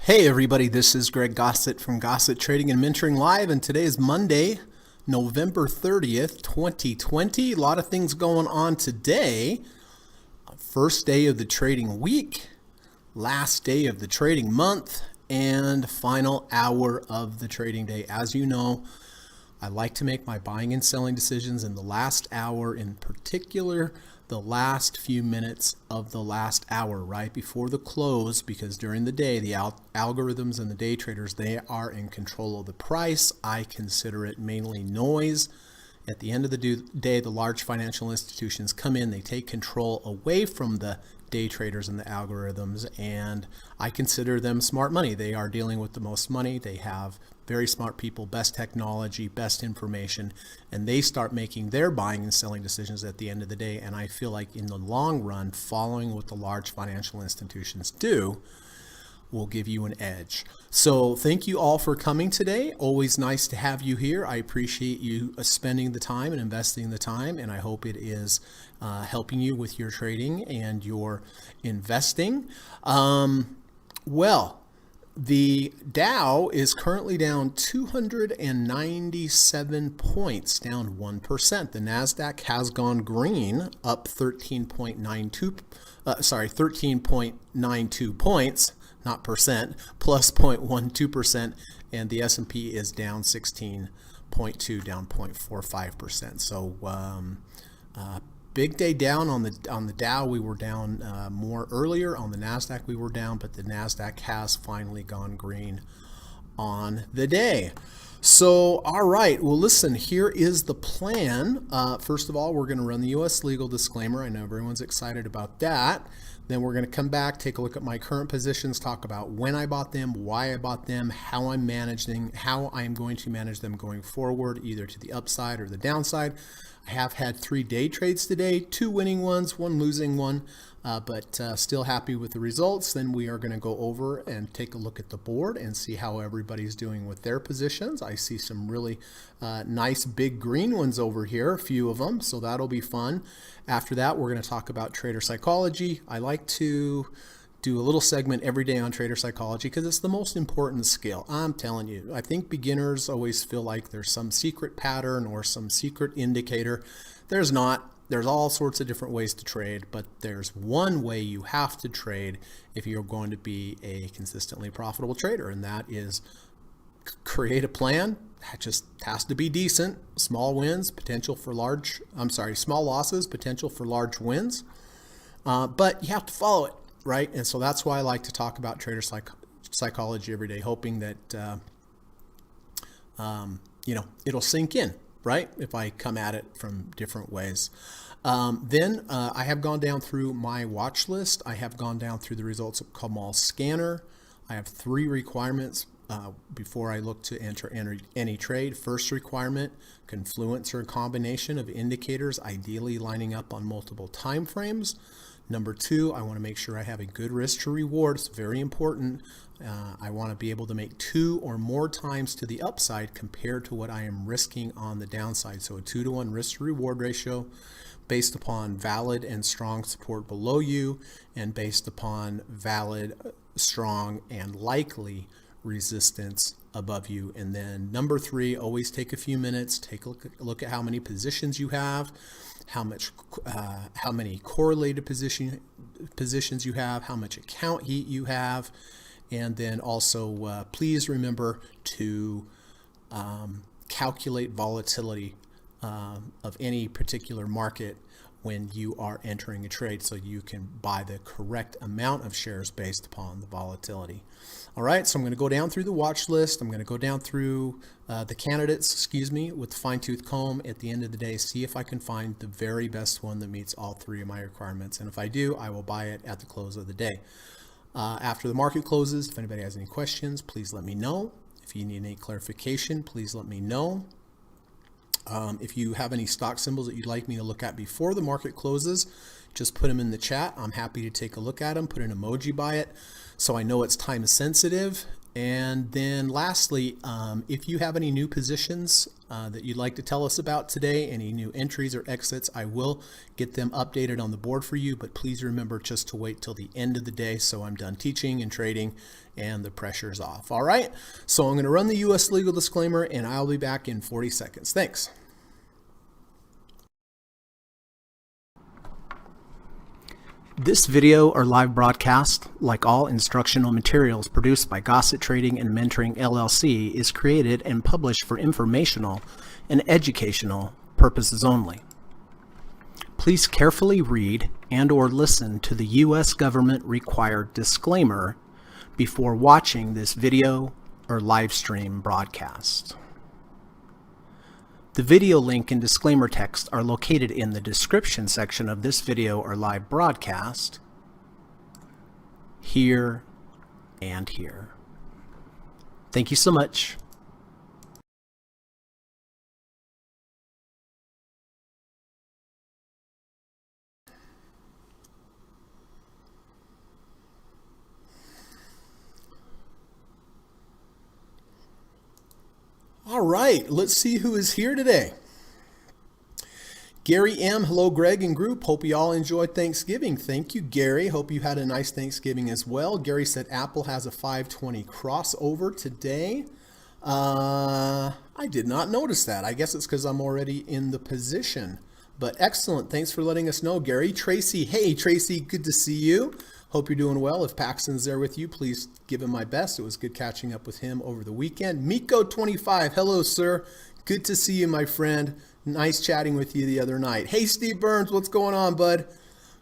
Hey everybody, this is Greg Gossett from Gossett Trading and Mentoring Live, and today is Monday, November 30th, 2020. A lot of things going on today. First day of the trading week, last day of the trading month, and final hour of the trading day. As you know, I like to make my buying and selling decisions in the last hour, in particular the last few minutes of the last hour, right before the close, because during the day, the algorithms and the day traders, they are in control of the price. I consider it mainly noise. At the end of the day, the large financial institutions come in, they take control away from the day traders and the algorithms, and I consider them smart money. They are dealing with the most money. They have very smart people, best technology, best information, and they start making their buying and selling decisions at the end of the day. And I feel like in the long run, following what the large financial institutions do will give you an edge. So thank you all for coming today. Always nice to have you here. I appreciate you spending the time and investing the time, and I hope it is helping you with your trading and your investing. The Dow is currently down 297 points, down 1%. The NASDAQ has gone green, up 13.92 points, not percent, plus 0.12%, and the S&P is down 16.2, down 0.45%. So big day down on the Dow. We were down more earlier. On the NASDAQ we were down, but the NASDAQ has finally gone green on the day. So, all right, well, listen, here is the plan. First of all, we're going to run the U.S. legal disclaimer. I know everyone's excited about that. Then we're going to come back, take a look at my current positions, talk about when I bought them, why I bought them, how I'm managing, how I'm going to manage them going forward, either to the upside or the downside. I have had 3 day trades today, 2 winning ones, 1 losing one, but still happy with the results. Then we are going to go over and take a look at the board and see how everybody's doing with their positions. I see some really nice big green ones over here, a few of them, so that'll be fun. After that, we're going to talk about trader psychology. I like to do a little segment every day on trader psychology because it's the most important skill. I'm telling you, I think beginners always feel like there's some secret pattern or some secret indicator. There's not. There's all sorts of different ways to trade, but there's one way you have to trade if you're going to be a consistently profitable trader, and that is create a plan. That just has to be decent. Small wins, small losses, potential for large wins. But you have to follow it, right? And so that's why I like to talk about trader psychology every day, hoping that it'll sink in, right? If I come at it from different ways. Then I have gone down through my watch list. I have gone down through the results of Kamal Scanner. I have 3 requirements before I look to enter any trade. First requirement, confluence or combination of indicators, ideally lining up on multiple time frames. Number 2, I want to make sure I have a good risk to reward. It's very important. I want to be able to make 2 or more times to the upside compared to what I am risking on the downside. So a 2-to-1 risk to reward ratio based upon valid and strong support below you and based upon valid, strong, and likely resistance above you. And then number 3, always take a few minutes, take a look at how many positions you have, how many correlated positions you have, how much account heat you have, and then also please remember to calculate volatility of any particular market when you are entering a trade so you can buy the correct amount of shares based upon the volatility. All right, so I'm going to go down through the watch list. I'm going to go down through the candidates, with the fine-tooth comb at the end of the day, see if I can find the very best one that meets all 3 of my requirements. And if I do, I will buy it at the close of the day. After the market closes, if anybody has any questions, please let me know. If you need any clarification, please let me know. If you have any stock symbols that you'd like me to look at before the market closes, just put them in the chat. I'm happy to take a look at them, put an emoji by it so I know it's time sensitive. And then lastly, if you have any new positions that you'd like to tell us about today, any new entries or exits, I will get them updated on the board for you, but please remember just to wait till the end of the day so I'm done teaching and trading and the pressure's off. All right, so I'm going to run the U.S. legal disclaimer and I'll be back in 40 seconds. Thanks. This video or live broadcast, like all instructional materials produced by Gossett Trading and Mentoring LLC, is created and published for informational and educational purposes only. Please carefully read and/or listen to the U.S. government required disclaimer before watching this video or live stream broadcast. The video link and disclaimer text are located in the description section of this video or live broadcast, here and here. Thank you so much. All right, let's see who is here today. Gary M. Hello, Greg and group. Hope you all enjoyed Thanksgiving. Thank you, Gary. Hope you had a nice Thanksgiving as well. Gary said Apple has a 520 crossover today. I did not notice that. I guess it's because I'm already in the position. But excellent. Thanks for letting us know, Gary. Tracy, hey, Tracy, good to see you. Hope you're doing well. If Paxton's there with you, please give him my best. It was good catching up with him over the weekend. Miko25, hello, sir. Good to see you, my friend. Nice chatting with you the other night. Hey, Steve Burns, what's going on, bud?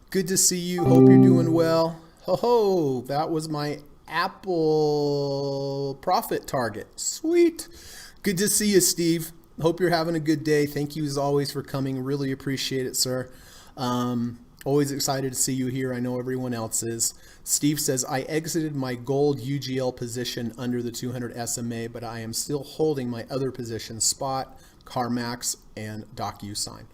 Good to see you. Hope you're doing well. Ho, that was my Apple profit target. Sweet. Good to see you, Steve. Hope you're having a good day. Thank you as always for coming. Really appreciate it, sir. Always excited to see you here. I know everyone else is. Steve says, I exited my gold UGL position under the 200 SMA, but I am still holding my other positions, Spot, CarMax, and DocuSign.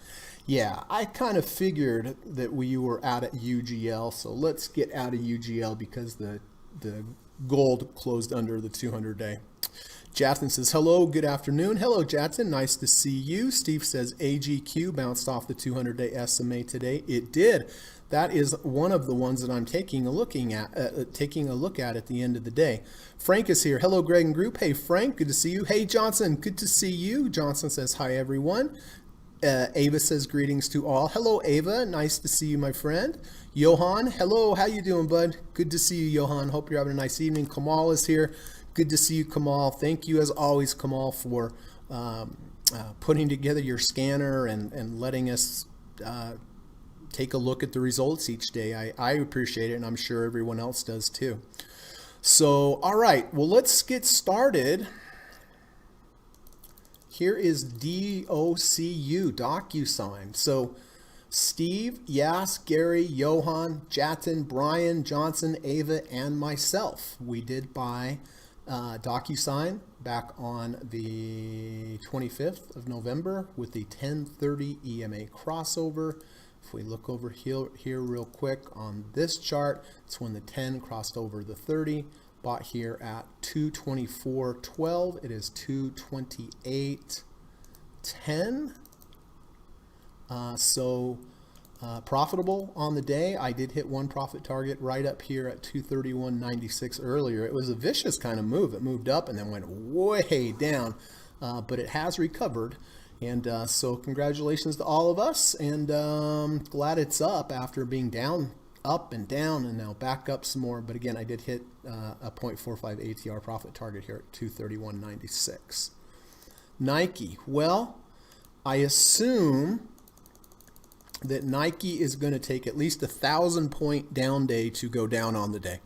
Yeah, I kind of figured that we were out at UGL, so let's get out of UGL because the gold closed under the 200-day. Jatson says, hello, good afternoon. Hello, Jatson, nice to see you. Steve says, AGQ bounced off the 200-day SMA today. It did. That is one of the ones that I'm taking a look at at the end of the day. Frank is here. Hello, Greg and group. Hey, Frank, good to see you. Hey, Johnson, good to see you. Johnson says, hi, everyone. Ava says, greetings to all. Hello, Ava. Nice to see you, my friend. Johan, hello. How you doing, bud? Good to see you, Johan. Hope you're having a nice evening. Kamal is here. Good to see you, Kamal. Thank you, as always, Kamal, for putting together your scanner and letting us take a look at the results each day. I appreciate it, and I'm sure everyone else does too. So, all right, well, let's get started. Here is DOCU, DocuSign. So, Steve, Yas, Gary, Johan, Jatin, Brian, Johnson, Ava, and myself. We did buy DocuSign back on the 25th of November with the 1030 EMA crossover. If we look over here real quick on this chart, it's when the 10 crossed over the 30. Bought here at 224.12. It is 228.10. Profitable on the day. I did hit one profit target right up here at 231.96 earlier. It was a vicious kind of move. It moved up and then went way down, but it has recovered. And so congratulations to all of us, and glad it's up after being down, up and down, and now back up some more. But again, I did hit a 0.45 ATR profit target here at 231.96. Nike, well, I assume that Nike is going to take at least 1,000-point down day to go down on the day.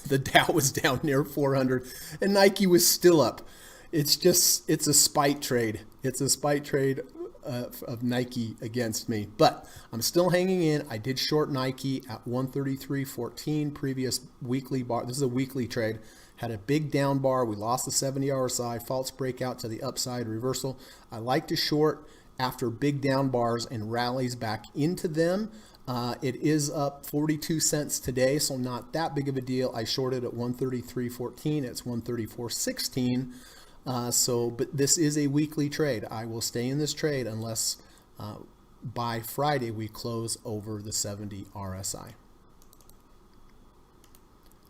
The Dow was down near 400, and Nike was still up. It's a spite trade. It's a spite trade of Nike against me, but I'm still hanging in. I did short Nike at 133.14 previous weekly bar. This is a weekly trade. Had a big down bar. We lost the 70 RSI, false breakout to the upside reversal. I like to short after big down bars and rallies back into them. It is up 42 cents today, so not that big of a deal. I shorted at 133.14. It's 134.16. But this is a weekly trade. I will stay in this trade unless by Friday we close over the 70 RSI.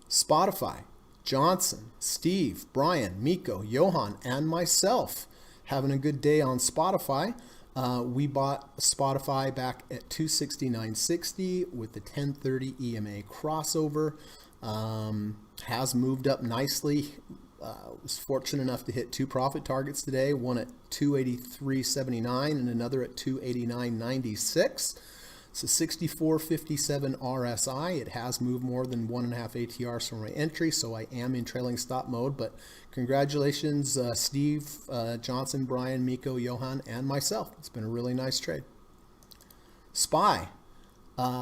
Spotify, Johnson, Steve, Brian, Miko, Johan, and myself having a good day on Spotify. We bought Spotify back at 269.60 with the 1030 EMA crossover. Has moved up nicely. Was fortunate enough to hit two profit targets today, one at 283.79 and another at 289.96. So 64.57 RSI. It has moved more than 1.5 ATRs from my entry, so I am in trailing stop mode. But congratulations, Steve, Johnson, Brian, Miko, Johan, and myself. It's been a really nice trade. SPY.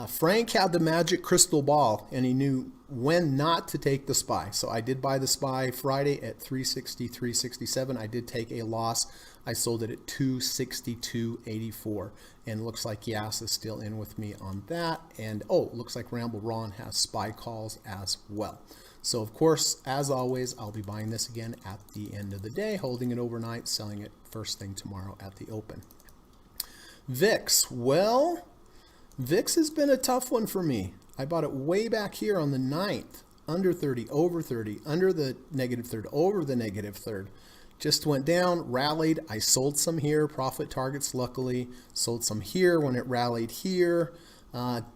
Frank had the magic crystal ball, and he knew when not to take the SPY. So I did buy the SPY Friday at 360, 367. I did take a loss. I sold it at 262.84. And looks like Yas is still in with me on that. And looks like Ramble Ron has SPY calls as well. So of course, as always, I'll be buying this again at the end of the day, holding it overnight, selling it first thing tomorrow at the open. VIX. Well, VIX has been a tough one for me. I bought it way back here on the 9th, under 30, over 30, under the negative third, over the negative third. Just went down, rallied. I sold some here, profit targets luckily. Sold some here when it rallied here.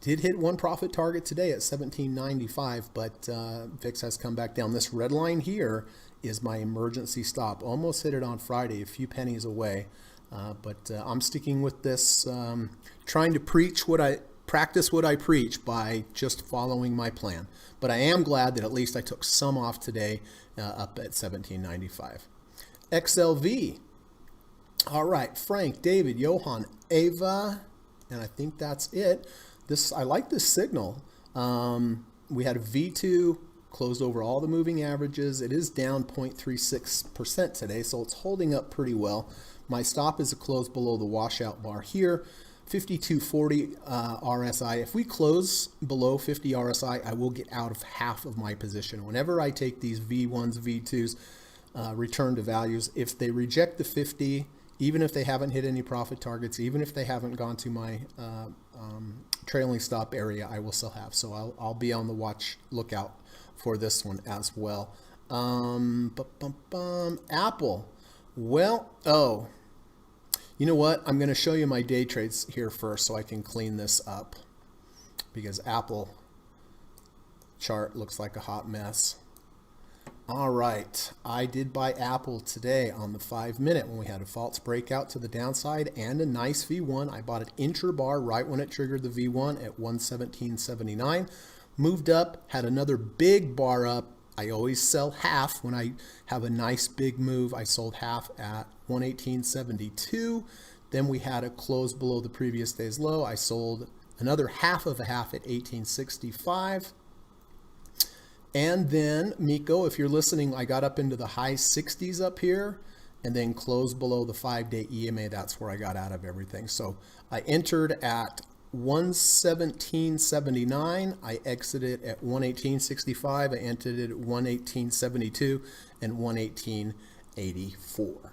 Did hit one profit target today at 17.95, but VIX has come back down. This red line here is my emergency stop. Almost hit it on Friday, a few pennies away. But I'm sticking with this, trying to practice what I preach by just following my plan. But I am glad that at least I took some off today, up at 17.95. XLV. All right, Frank, David, Johan, Ava, and I think that's it. I like this signal. We had a V2, closed over all the moving averages. It is down 0.36% today, so it's holding up pretty well. My stop is a close below the washout bar here, 52.40 RSI. If we close below 50 RSI, I will get out of half of my position. Whenever I take these V1s, V2s, return to values, if they reject the 50, even if they haven't hit any profit targets, even if they haven't gone to my trailing stop area, I will still have. So I'll be on the lookout for this one as well. Apple. Well, you know what? I'm going to show you my day trades here first so I can clean this up, because Apple chart looks like a hot mess. All right, I did buy Apple today on the 5-minute when we had a false breakout to the downside and a nice V1. I bought it intrabar right when it triggered the V1 at 117.79. Moved up, had another big bar up. I always sell half when I have a nice big move. I sold half at 118.72. Then we had a close below the previous day's low. I sold another half of a half at 18.65. And then Miko, if you're listening, I got up into the high 60s up here and then closed below the 5-day EMA. That's where I got out of everything. So I entered at 117.79. I exited at 118.65. I entered at 118.72 and 118.84.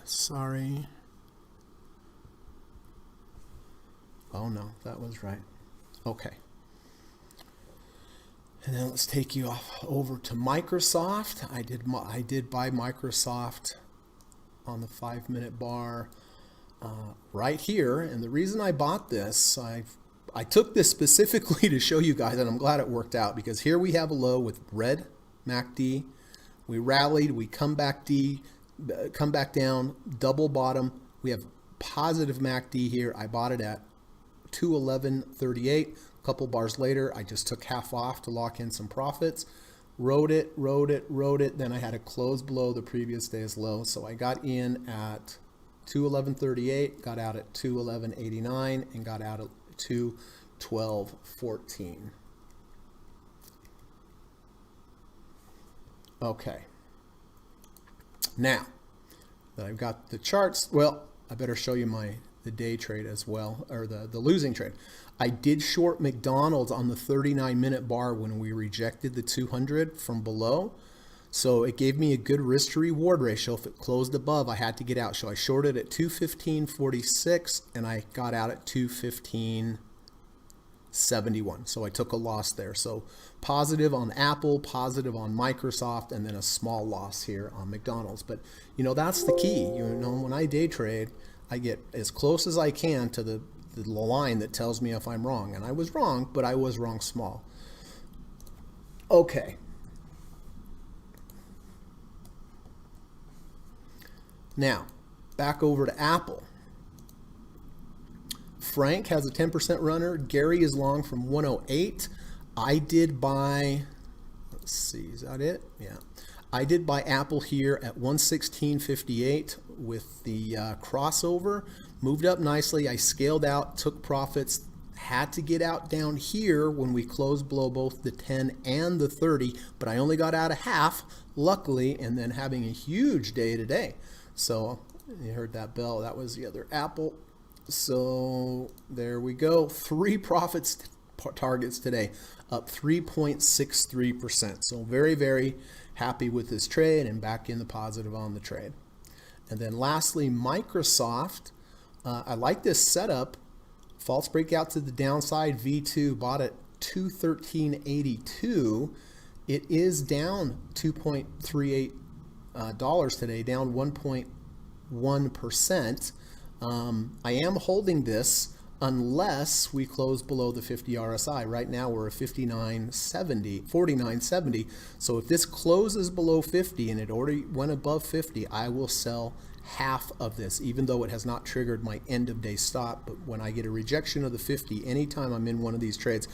Sorry. Oh no, that was right. Okay. And then let's take you over to Microsoft. I did buy Microsoft on the 5-minute bar right here. And the reason I bought this, I took this specifically to show you guys, and I'm glad it worked out, because here we have a low with red MACD. We rallied, we come back down, double bottom. We have positive MACD here. I bought it at 211.38. A couple bars later, I just took half off to lock in some profits. Rode it. Then I had a close below the previous day's low. So I got in at 211.38, got out at 211.89, and got out at 212.14. Okay. Now that I've got the charts, well, I better show you the day trade as well, or the losing trade. I did short McDonald's on the 39-minute bar when we rejected the 200 from below. So it gave me a good risk to reward ratio. If it closed above, I had to get out. So I shorted at 215.46 and I got out at 215.71. So I took a loss there. So positive on Apple, positive on Microsoft, and then a small loss here on McDonald's. But that's the key. When I day trade, I get as close as I can to the line that tells me if I'm wrong. And I was wrong, but I was wrong small. Okay. Now, back over to Apple. Frank has a 10% runner. Gary is long from 108. I did buy, let's see, is that it? Yeah. I did buy Apple here at 116.58 with the crossover. Moved up nicely. I scaled out, took profits, had to get out down here when we closed below both the 10 and the 30, but I only got out a half, luckily, and then having a huge day today. So you heard that bell. That was the other Apple. So there we go. 3 profits targets today, up 3.63%. So very, very happy with this trade and back in the positive on the trade. And then lastly, Microsoft. I like this setup. False breakout to the downside. V2 bought at 213.82. It is down 2.38 dollars today, down 1.1%. I am holding this unless we close below the 50 RSI. Right now we're at 49.70. So if this closes below 50 and it already went above 50, I will sell half of this, even though it has not triggered my end of day stop. But when I get a rejection of the 50, anytime I'm in one of these trades,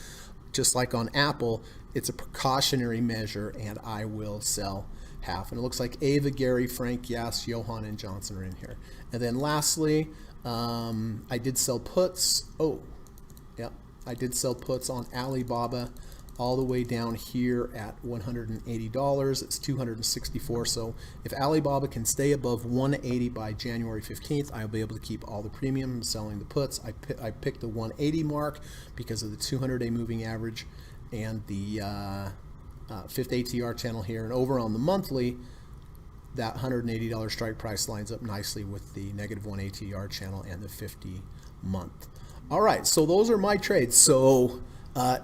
just like on Apple, it's a precautionary measure and I will sell half. And it looks like Ava, Gary, Frank, Yes, Johan, and Johnson are in here. And then lastly, I did sell puts. I did sell puts on Alibaba all the way down here at $180. It's 264. So if Alibaba can stay above 180 by January 15th, I'll be able to keep all the premium selling the puts. I picked the 180 mark because of the 200-day moving average and the fifth ATR channel here. And over on the monthly, that $180 strike price lines up nicely with the -1 ATR channel and the 50 month. All right, so those are my trades. So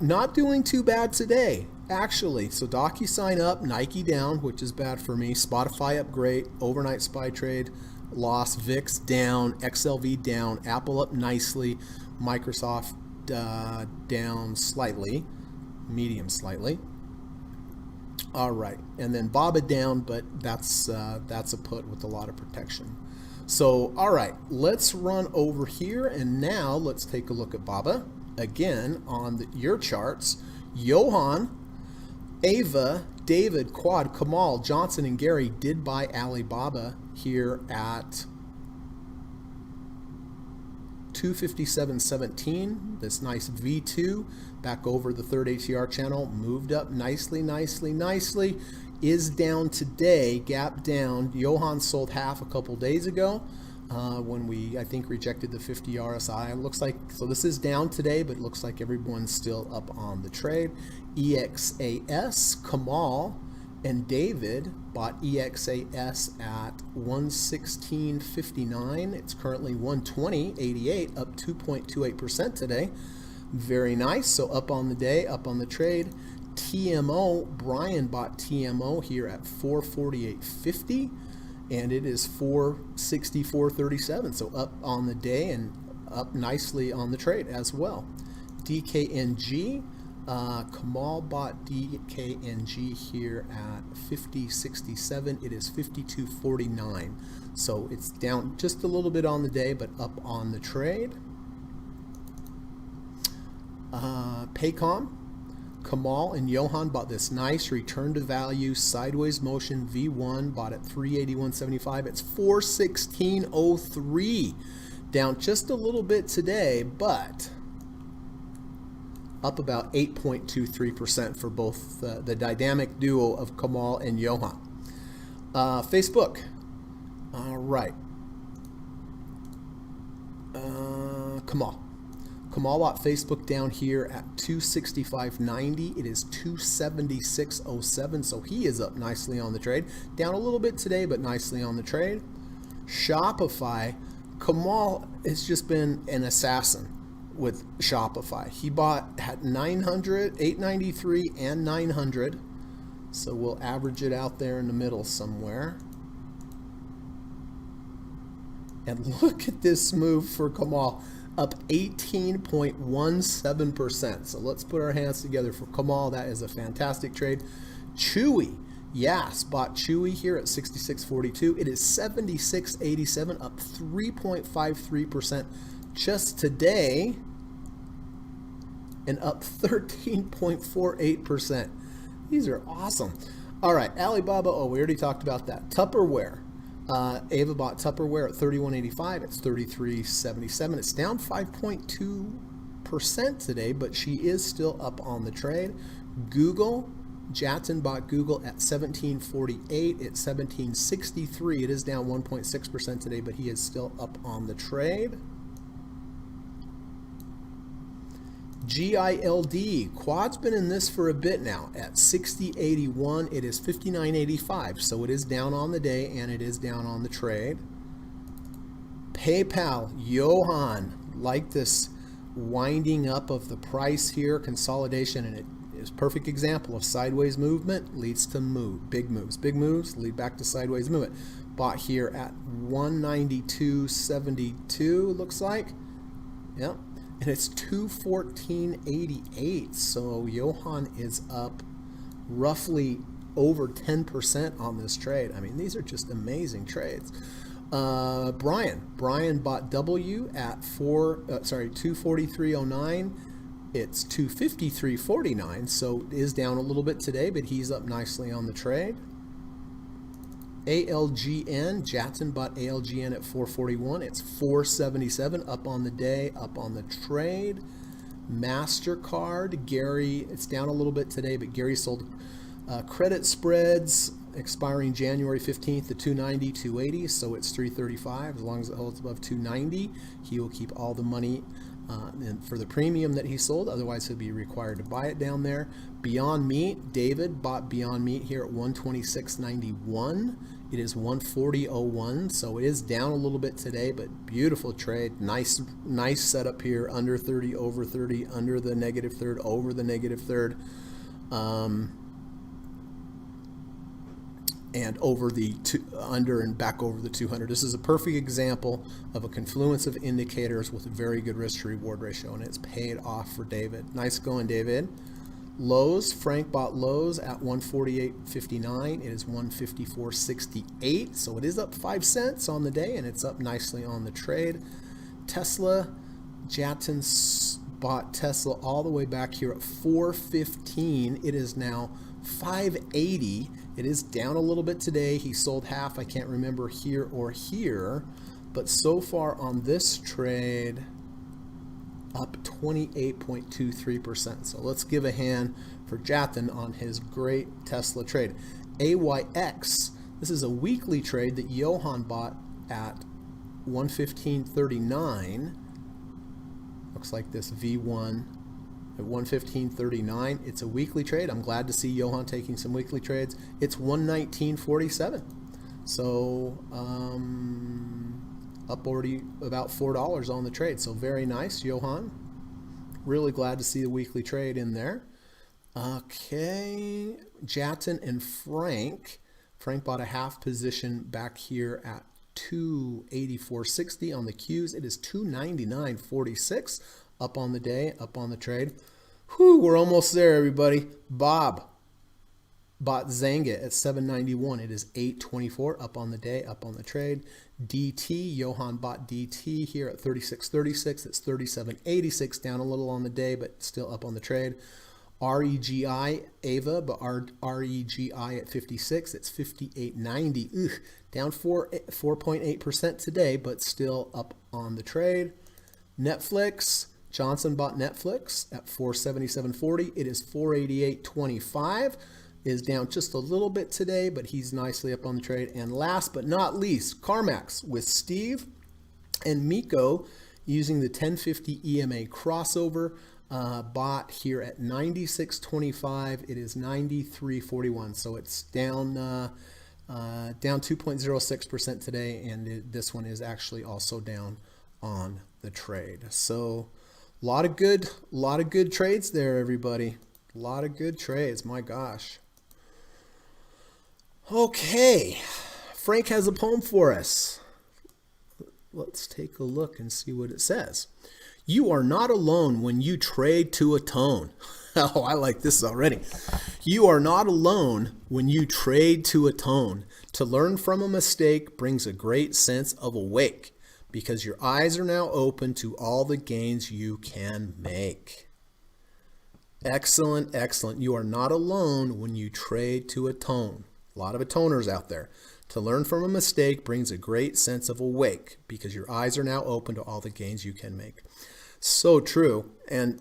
not doing too bad today, actually. So DocuSign up, Nike down, which is bad for me. Spotify up great. Overnight SPY trade loss. VIX down. XLV down. Apple up nicely. Microsoft down slightly, medium slightly. All right, and then BABA down, but that's a put with a lot of protection. So, all right, let's run over here, and now let's take a look at BABA again on your charts. Johan, Ava, David, Quad, Kamal, Johnson, and Gary did buy Alibaba here at 257.17. This nice V2 back over the third ATR channel, moved up nicely, is down today, gap down. Johan sold half a couple days ago when we, I think, rejected the 50 RSI. It looks like, so this is down today, but it looks like everyone's still up on the trade. EXAS, Kamal and David bought EXAS at 116.59. It's currently 120.88, up 2.28% today. Very nice. So up on the day, up on the trade. TMO, Brian bought TMO here at 448.50, and it is 464.37. So up on the day and up nicely on the trade as well. DKNG, Kamal bought DKNG here at 50.67. It is 52.49. So it's down just a little bit on the day, but up on the trade. Paycom, Kamal and Johan bought this nice return to value sideways motion V1, bought at 381.75. It's 416.03, down just a little bit today, but up about 8.23% for both the dynamic duo of Kamal and Johan. Facebook. All right. Kamal. Kamal bought Facebook down here at 265.90. It is 276.07, so he is up nicely on the trade. Down a little bit today, but nicely on the trade. Shopify. Kamal has just been an assassin with Shopify. He bought at 900, 893, and 900. So we'll average it out there in the middle somewhere. And look at this move for Kamal, up 18.17%. So let's put our hands together for Kamal. That is a fantastic trade. Chewy, yes, bought Chewy here at 66.42. It is 76.87, up 3.53% just today, and up 13.48%. These are awesome. All right, Alibaba, oh, we already talked about that. Tupperware. Ava bought Tupperware at 31.85. It's 33.77. It's down 5.2% today, but she is still up on the trade. Google, Jatin bought Google at 17.48. It's 17.63. It is down 1.6% today, but he is still up on the trade. GILD, Quad's been in this for a bit now at 60.81. It is 59.85, so it is down on the day and it is down on the trade. PayPal, Johan, like this winding up of the price here, consolidation, and it is a perfect example of sideways movement leads to big moves. Big moves lead back to sideways movement. Bought here at 192.72, looks like. Yep. And it's 214.88, so Johan is up roughly over 10% on this trade. I mean, these are just amazing trades. Brian bought W at 243.09. It's 253.49, so it is down a little bit today, but he's up nicely on the trade. ALGN, Jatin bought ALGN at 441. It's 477, up on the day, up on the trade. MasterCard, Gary, it's down a little bit today, but Gary sold credit spreads expiring January 15th to 290, 280, so it's 335. As long as it holds above 290, he will keep all the money for the premium that he sold. Otherwise, he'll be required to buy it down there. Beyond Meat, David bought Beyond Meat here at 126.91. It is 140.01, so it is down a little bit today, but beautiful trade. Nice setup here. Under 30, over 30, under the negative third, over the negative third, and over the under and back over the 200. This is a perfect example of a confluence of indicators with a very good risk to reward ratio, and it's paid off for David. Nice going, David. Lowe's, Frank bought Lowe's at 148.59. It is 154.68, so it is up 5 cents on the day, and it's up nicely on the trade. Tesla, Jatin bought Tesla all the way back here at 415. It is now 580. It is down a little bit today. He sold half. I can't remember here or here, but so far on this trade, up 28.23%. So let's give a hand for Jatin on his great Tesla trade. AYX, this is a weekly trade that Johan bought at 115.39. Looks like this V1 at 115.39. It's a weekly trade. I'm glad to see Johan taking some weekly trades. It's 119.47. So up already about $4 on the trade. So very nice, Johan. Really glad to see the weekly trade in there. Okay, Jatin and Frank. Frank bought a half position back here at 284.60 on the Qs. It is 299.46 up on the day, up on the trade. Whew, we're almost there, everybody. Bob bought Zanga at 791. It is 824 up on the day, up on the trade. DT, Johan bought DT here at 36.36. It's 37.86, down a little on the day, but still up on the trade. REGI, Ava, but REGI at 56. It's 58.90. Down 4.8% today, but still up on the trade. Netflix, Johnson bought Netflix at $477.40. It is $488.25. Is down just a little bit today, but he's nicely up on the trade. And last but not least, CarMax with Steve and Miko using the 1050 EMA crossover, bought here at $96.25. It is $93.41, so it's down 2.06% today, and this one is actually also down on the trade. So a lot of good trades there, everybody. A lot of good trades. My gosh. Okay, Frank has a poem for us. Let's take a look and see what it says. You are not alone when you trade to atone. Oh, I like this already. You are not alone when you trade to atone. To learn from a mistake brings a great sense of awake, because your eyes are now open to all the gains you can make. Excellent, excellent. You are not alone when you trade to atone. A lot of atoners out there. To learn from a mistake brings a great sense of awake, because your eyes are now open to all the gains you can make. So true. And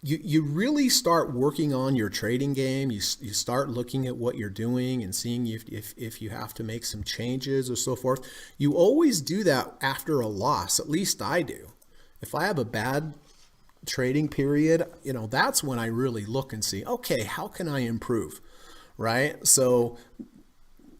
you really start working on your trading game. You start looking at what you're doing and seeing if you have to make some changes or so forth. You always do that after a loss. At least I do. If I have a bad trading period, that's when I really look and see, okay, how can I improve? Right? So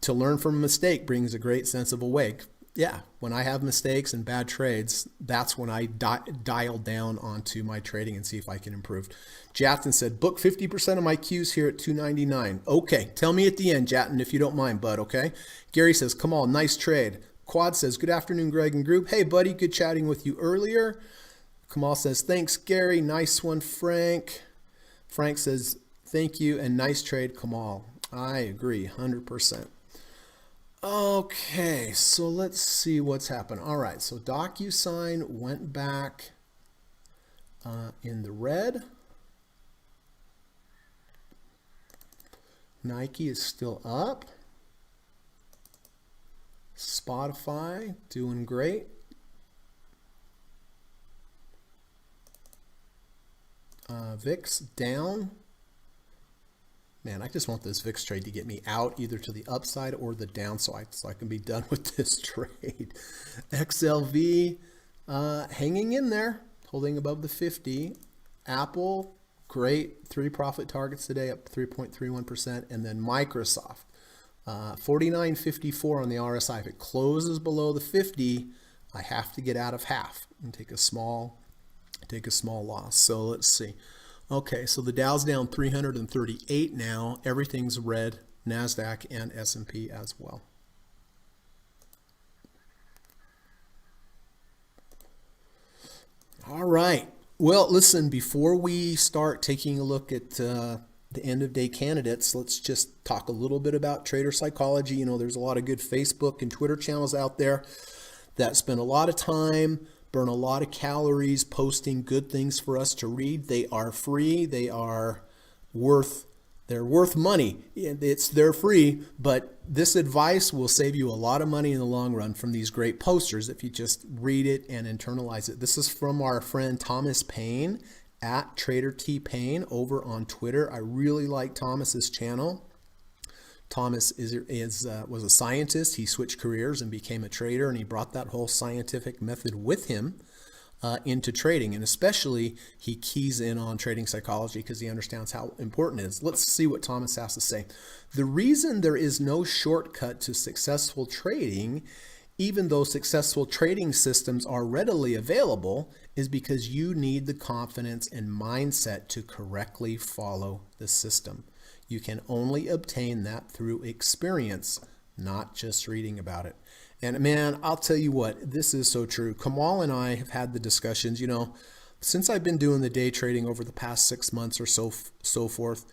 to learn from a mistake brings a great sense of awake. Yeah, when I have mistakes and bad trades, that's when I dial down onto my trading and see if I can improve. Jatin said, book 50% of my Qs here at $2.99. Okay, tell me at the end, Jatin, if you don't mind, bud, okay? Gary says, come on, nice trade. Quad says, good afternoon, Greg and group. Hey, buddy, good chatting with you earlier. Kamal says, thanks, Gary. Nice one, Frank. Frank says, thank you and nice trade, Kamal. I agree, 100%. Okay, so let's see what's happened. All right, so DocuSign went back in the red. Nike is still up. Spotify doing great. VIX down. Man, I just want this VIX trade to get me out either to the upside or the downside so I can be done with this trade. XLV hanging in there, holding above the 50. Apple, great. 3 profit targets today, up 3.31%. And then Microsoft, 49.54 on the RSI. If it closes below the 50, I have to get out of half and take a small loss. So let's see. Okay, so the Dow's down 338 now. Everything's red, NASDAQ and S&P as well. All right. Well, listen, before we start taking a look at the end of day candidates, let's just talk a little bit about trader psychology. There's a lot of good Facebook and Twitter channels out there that spend a lot of time, burn a lot of calories posting good things for us to read. They are free. They're worth money. They're free, but this advice will save you a lot of money in the long run from these great posters if you just read it and internalize it. This is from our friend Thomas Payne at Trader T Payne over on Twitter. I really like Thomas's channel. Thomas was a scientist. He switched careers and became a trader, and he brought that whole scientific method with him into trading. And especially, he keys in on trading psychology because he understands how important it is. Let's see what Thomas has to say. The reason there is no shortcut to successful trading, even though successful trading systems are readily available, is because you need the confidence and mindset to correctly follow the system. You can only obtain that through experience, not just reading about it. And man, I'll tell you what, this is so true. Kamal and I have had the discussions, since I've been doing the day trading over the past 6 months or so forth,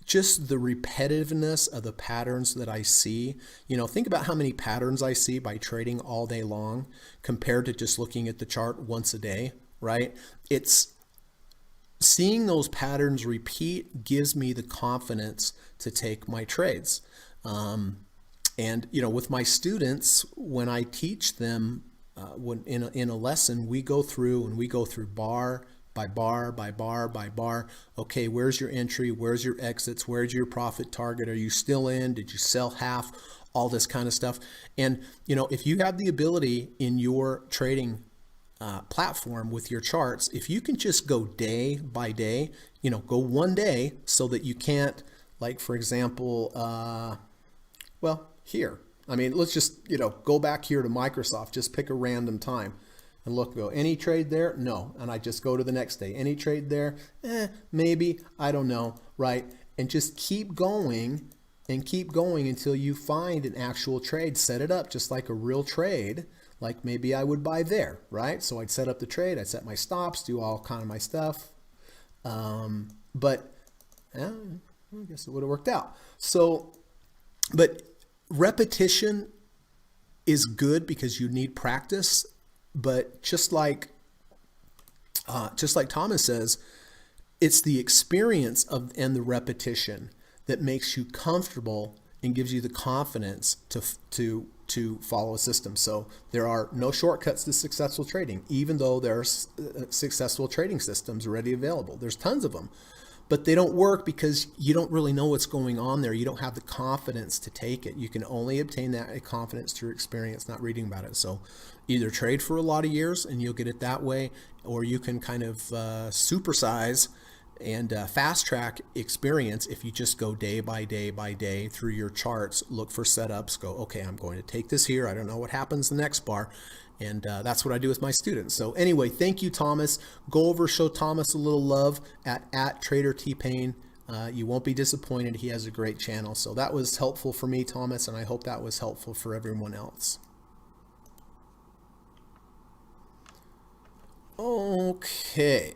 just the repetitiveness of the patterns that I see. Think about how many patterns I see by trading all day long compared to just looking at the chart once a day, right? Seeing those patterns repeat gives me the confidence to take my trades. And with my students, when I teach them when in a lesson, we go through bar by bar by bar by bar. Okay, where's your entry? Where's your exits? Where's your profit target? Are you still in? Did you sell half? All this kind of stuff. And if you have the ability in your trading platform with your charts, if you can just go day by day, go one day, so that you can't, like, for example, well, here. I mean, let's just, go back here to Microsoft, just pick a random time and go, any trade there? No. And I just go to the next day. Any trade there? Maybe, I don't know, right? And just keep going and keep going until you find an actual trade. Set it up just like a real trade. Like maybe I would buy there, right? So I'd set up the trade, I'd set my stops, do all kind of my stuff. But I guess it would have worked out. So, but repetition is good because you need practice. But just like Thomas says, it's the experience and the repetition that makes you comfortable and gives you the confidence to follow a system. So there are no shortcuts to successful trading, even though there's successful trading systems already available. There's tons of them, but they don't work because you don't really know what's going on there. You don't have the confidence to take it. You can only obtain that confidence through experience, not reading about it. So either trade for a lot of years and you'll get it that way, or you can kind of supersize and fast track experience if you just go day by day by day through your charts, look for setups, go, okay, I'm going to take this here. I don't know what happens the next bar. And that's what I do with my students. So anyway, thank you, Thomas. Go over, show Thomas a little love at Trader T-Pain. You won't be disappointed. He has a great channel. So that was helpful for me, Thomas, and I hope that was helpful for everyone else. Okay.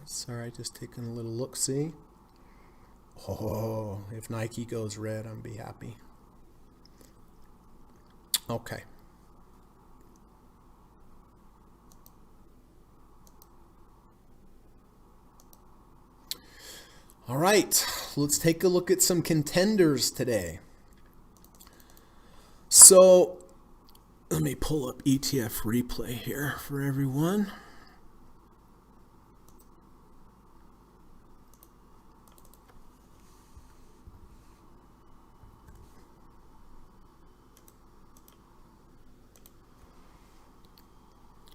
Sorry, just taking a little look-see. Oh, if Nike goes red, I'm be happy. Okay. All right, let's take a look at some contenders today. So let me pull up ETF replay here for everyone.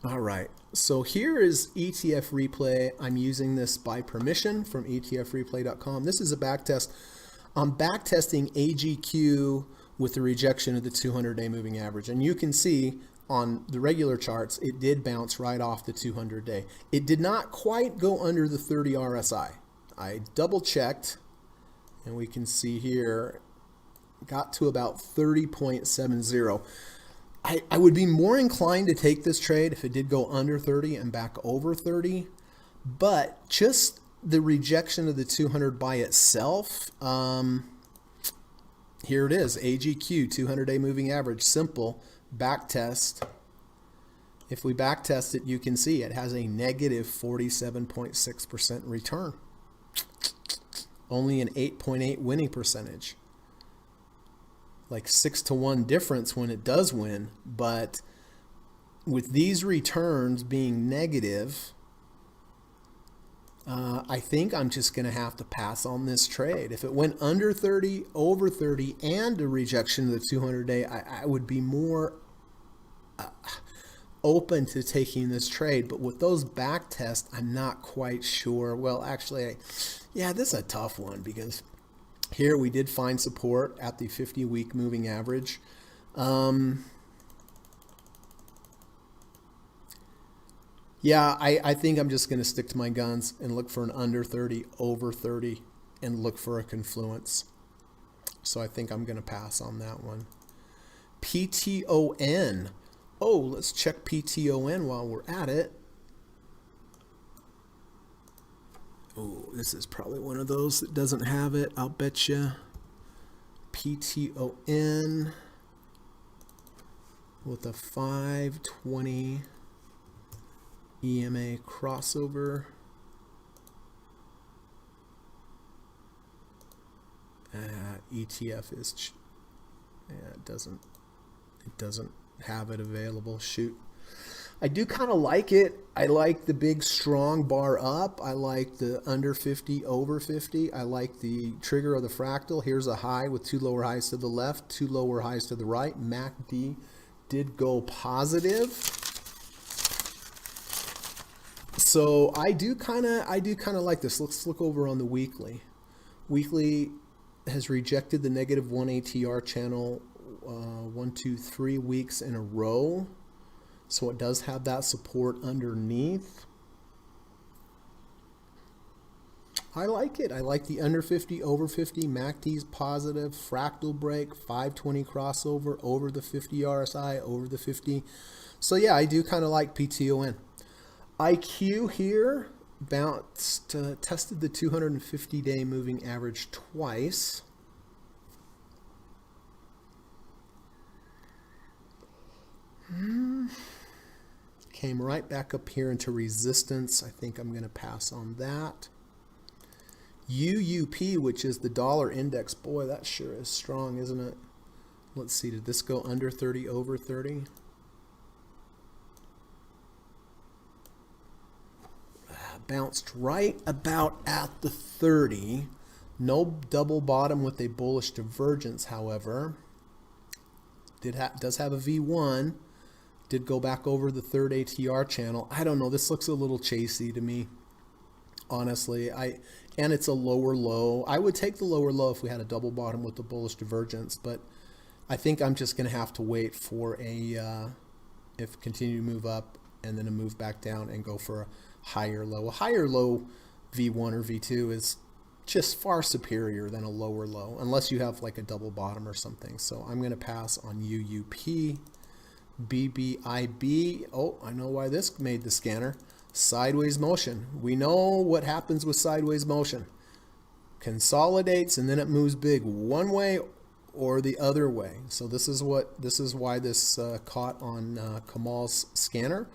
All right, so here is ETF replay. I'm using this by permission from etfreplay.com. This is a back test. I'm back testing AGQ with the rejection of the 200-day moving average. And you can see on the regular charts, it did bounce right off the 200-day. It did not quite go under the 30 RSI. I double checked, and we can see here, got to about 30.70. I would be more inclined to take this trade if it did go under 30 and back over 30, but just the rejection of the 200 by itself, here it is, AGQ, 200-day moving average, simple back test. If we back test it, you can see it has a negative 47.6% return, only an 8.8 winning percentage. Like 6-to-1 difference when it does win, but with these returns being negative, I think I'm just going to have to pass on this trade. If it went under 30, over 30, and a rejection of the 200-day, I would be more open to taking this trade. But with those back tests, I'm not quite sure. Well, actually, yeah, this is a tough one because here we did find support at the 50-week moving average. Yeah, I think I'm just going to stick to my guns and look for an under 30, over 30, and look for a confluence. So I think I'm going to pass on that one. PTON. Oh, let's check PTON while we're at it. Oh, this is probably one of those that doesn't have it, I'll bet you. PTON with a 520 EMA crossover. ETF is, yeah, it doesn't have it available. Shoot. I do kind of like it. I like the big strong bar up. I like the under 50, over 50. I like the trigger of the fractal. Here's a high with two lower highs to the left, two lower highs to the right. MACD did go positive. So I do kind of like this. Let's look over on the weekly. Weekly has rejected the negative 1 ATR channel 1, 2, 3 weeks in a row. So it does have that support underneath. I like it. I like the under 50, over 50, MACD's positive, fractal break, 520 crossover, over the 50 RSI, over the 50. So yeah, I do kind of like PTON. IQ here bounced, tested the 250-day moving average twice. Came right back up here into resistance. I think I'm going to pass on that. UUP, which is the dollar index. Boy, that sure is strong, isn't it? Let's see, did this go under 30, over 30? Bounced right about at the 30. No double bottom with a bullish divergence, however. Does have a V1. Did go back over the third ATR channel. I don't know. This looks a little chasey to me, honestly. And it's a lower low. I would take the lower low if we had a double bottom with the bullish divergence, but I think I'm just going to have to wait for if continue to move up and then a move back down and go for a higher low. A higher low V1 or V2 is just far superior than a lower low, unless you have like a double bottom or something. So I'm going to pass on UUP. BBIB, oh, I know why this made the scanner. Sideways motion. We know what happens with sideways motion. Consolidates and then it moves big one way or the other way. So this is why this caught on Kamal's scanner.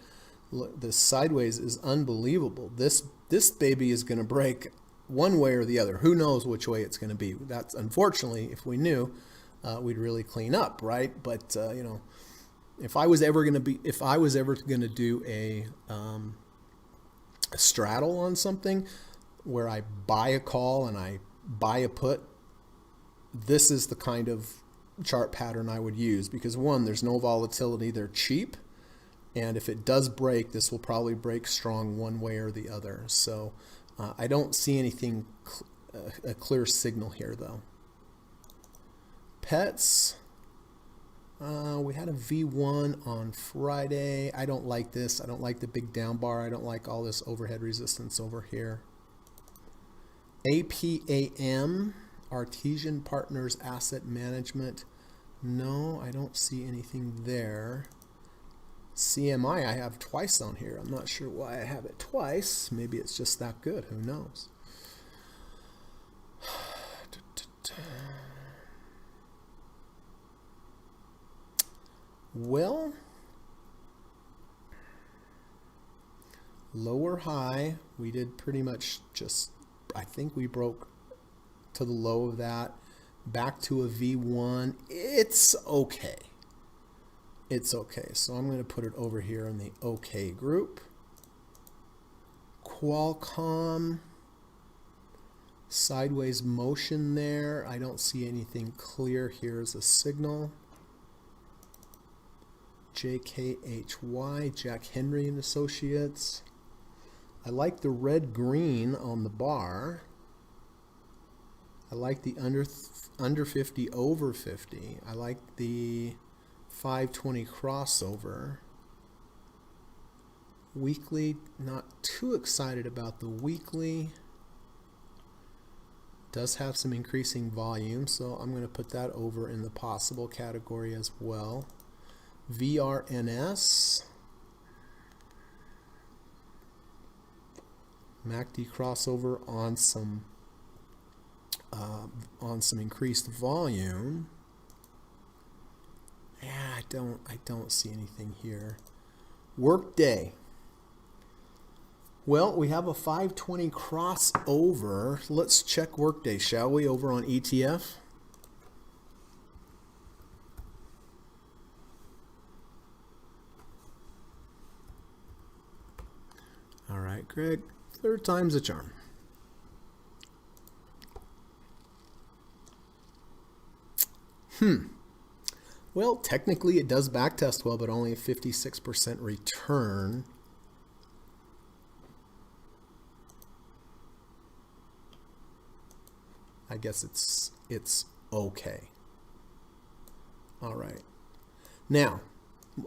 Look, this sideways is unbelievable. This baby is going to break one way or the other. Who knows which way it's going to be? That's unfortunately, if we knew, we'd really clean up, right? But you know, if I was ever going to do a straddle on something where I buy a call and I buy a put, this is the kind of chart pattern I would use, because one, there's no volatility, they're cheap, and if it does break, this will probably break strong one way or the other. So I don't see anything, a clear signal here though. Pets. We had a V1 on Friday. I don't like this. I don't like the big down bar. I don't like all this overhead resistance over here. APAM, Artesian Partners Asset Management. No, I don't see anything there. CMI I have twice on here. I'm not sure why I have it twice. Maybe it's just that good. Who knows? Well, lower high, we did pretty much just, I think we broke to the low of that, back to a V1. It's okay. It's okay. So I'm going to put it over here in the okay group. Qualcomm, sideways motion there. I don't see anything clear here as a signal. JKHY, Jack Henry and Associates. I like the red green on the bar. I like the under 50, over 50. I like the 520 crossover. Weekly, not too excited about the weekly. Does have some increasing volume, so I'm going to put that over in the possible category as well. VRNS, MACD crossover on some increased volume. Yeah, I don't see anything here. Workday. Well, we have a 520 crossover. Let's check workday, shall we, over on ETF? All right, Greg, third time's a charm. Well, technically it does backtest well, but only a 56% return. I guess it's okay. All right. Now,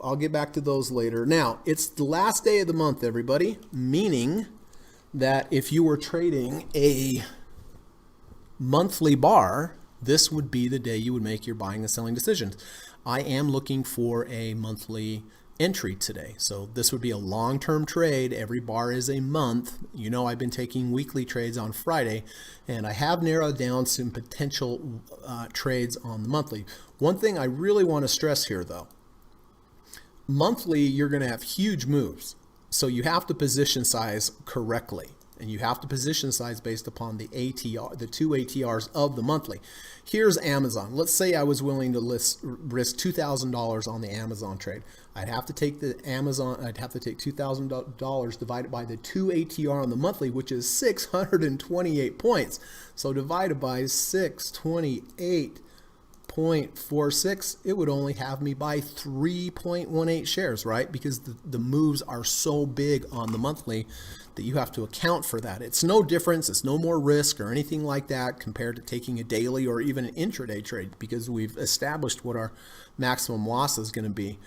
I'll get back to those later. Now, it's the last day of the month, everybody, meaning that if you were trading a monthly bar, this would be the day you would make your buying and selling decisions. I am looking for a monthly entry today. So this would be a long-term trade. Every bar is a month. You know, I've been taking weekly trades on Friday, and I have narrowed down some potential trades on the monthly. One thing I really want to stress here, though, monthly, you're going to have huge moves. So you have to position size correctly. And you have to position size based upon the ATR, the two ATRs of the monthly. Here's Amazon. Let's say I was willing to risk $2,000 on the Amazon trade. I'd have to take $2,000 divided by the two ATR on the monthly, which is 628 points. So divided by 628.46, it would only have me buy 3.18 shares, right? Because the moves are so big on the monthly that you have to account for that. It's no difference. It's no more risk or anything like that compared to taking a daily or even an intraday trade, because we've established what our maximum loss is going to be.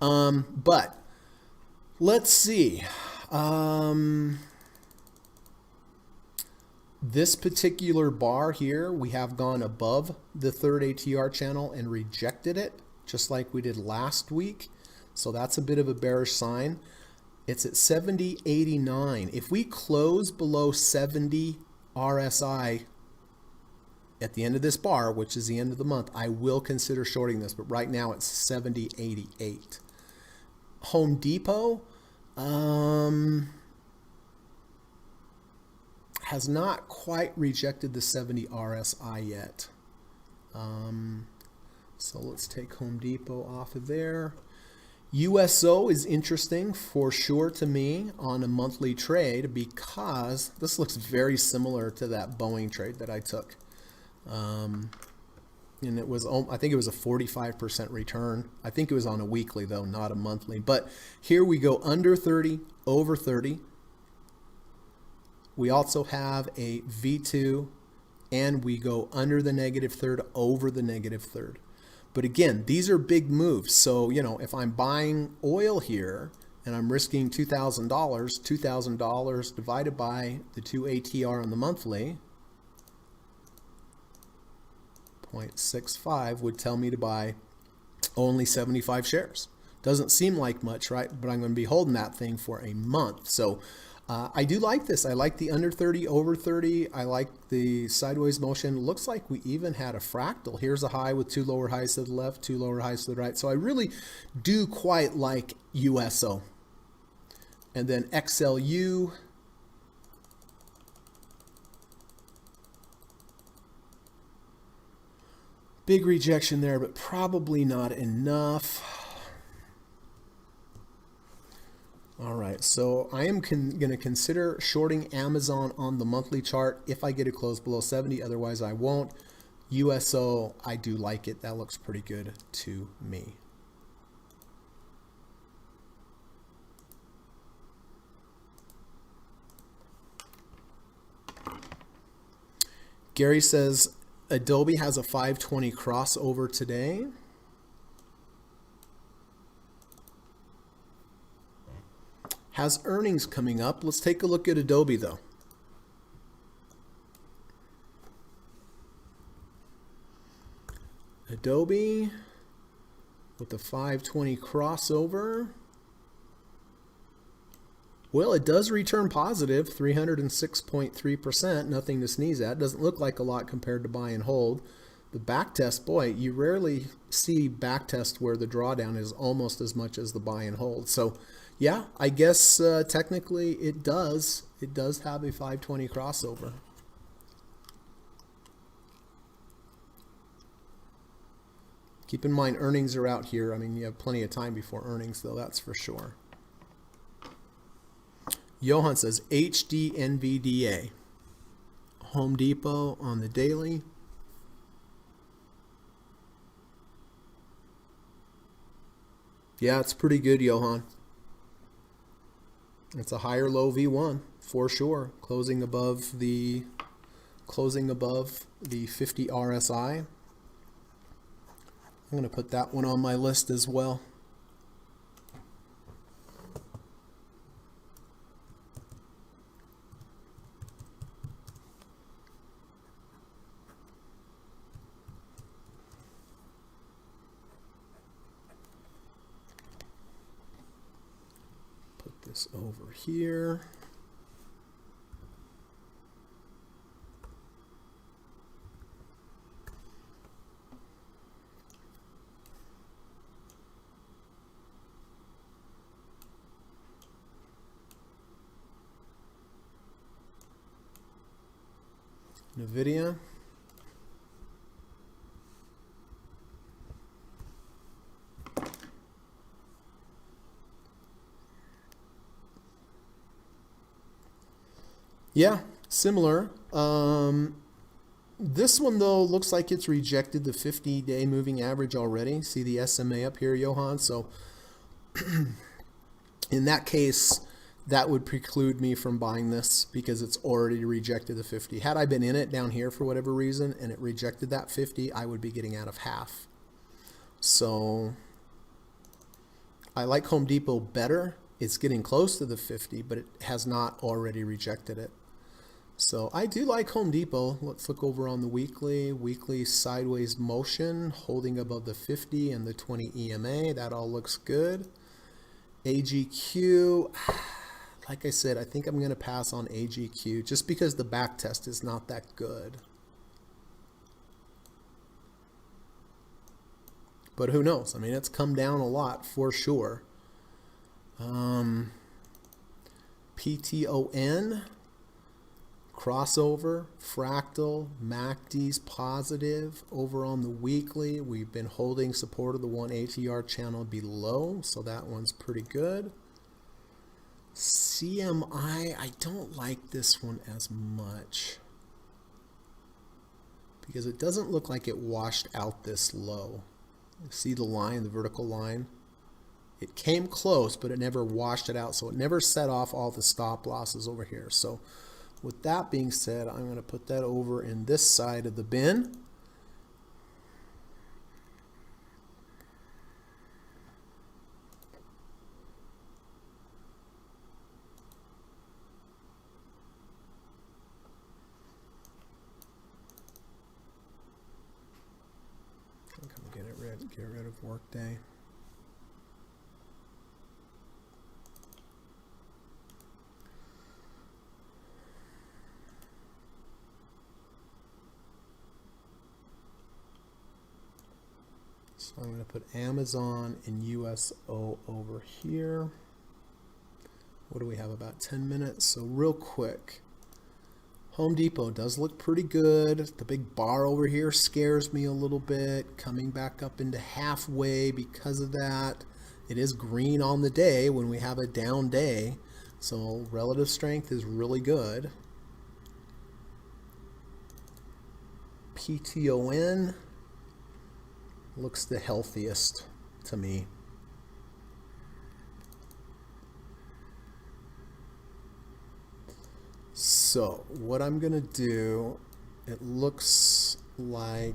But let's see. This particular bar here, we have gone above the third ATR channel and rejected it, just like we did last week. So that's a bit of a bearish sign. It's at 70.89. If we close below 70 RSI at the end of this bar, which is the end of the month, I will consider shorting this. But right now it's 70.88. Home Depot has not quite rejected the 70 RSI yet. So let's take Home Depot off of there. USO is interesting for sure to me on a monthly trade, because this looks very similar to that Boeing trade that I took. And it was, I think it was a 45% return. I think it was on a weekly though, not a monthly. But here we go under 30, over 30. We also have a V2, and we go under the negative third, over the negative third. But again, these are big moves. So, you know, if I'm buying oil here and I'm risking $2,000 divided by the two ATR on the monthly, 0.65 would tell me to buy only 75 shares. Doesn't seem like much, right? But I'm going to be holding that thing for a month. So I do like this. I like the under 30, over 30. I like the sideways motion. Looks like we even had a fractal. Here's a high with two lower highs to the left, two lower highs to the right. So I really do quite like USO. And then XLU. Big rejection there, but probably not enough. All right, so I am going to consider shorting Amazon on the monthly chart if I get it close below 70. Otherwise, I won't. USO, I do like it. That looks pretty good to me. Gary says Adobe has a 520 crossover today. Has earnings coming up. Let's take a look at Adobe though. Adobe with the 520 crossover. Well, it does return positive, 306.3%, nothing to sneeze at. Doesn't look like a lot compared to buy and hold. The backtest, boy, you rarely see backtest where the drawdown is almost as much as the buy and hold. So Yeah, I guess technically it does. It does have a 520 crossover. Keep in mind earnings are out here. I mean, you have plenty of time before earnings, though, that's for sure. Johan says HDNVDA. Home Depot on the daily. Yeah, it's pretty good, Johan. It's a higher low V1 for sure. Closing above the 50 RSI. I'm going to put that one on my list as well. Put this over here. NVIDIA. Yeah, similar. This one, though, looks like it's rejected the 50-day moving average already. See the SMA up here, Johan? So in that case, that would preclude me from buying this because it's already rejected the 50. Had I been in it down here for whatever reason and it rejected that 50, I would be getting out of half. So I like Home Depot better. It's getting close to the 50, but it has not already rejected it. So I do like Home Depot. Let's look over on the weekly sideways motion, holding above the 50 and the 20 EMA. That all looks good. AGQ. Like I said, I think I'm going to pass on AGQ just because the back test is not that good. But who knows? I mean, it's come down a lot for sure. PTON, crossover, fractal, MACD's positive. Over on the weekly, we've been holding support of the 1 ATR channel below, so that one's pretty good. CMI, I don't like this one as much because it doesn't look like it washed out this low. See the line, the vertical line? It came close, but it never washed it out, so it never set off all the stop losses over here. So with that being said, I'm going to put that over in this side of the bin. Get rid of Workday. So I'm going to put Amazon and USO over here. What do we have? About 10 minutes. So real quick. Home Depot does look pretty good. The big bar over here scares me a little bit. Coming back up into halfway because of that. It is green on the day when we have a down day. So relative strength is really good. PTON looks the healthiest to me. So what I'm going to do, it looks like,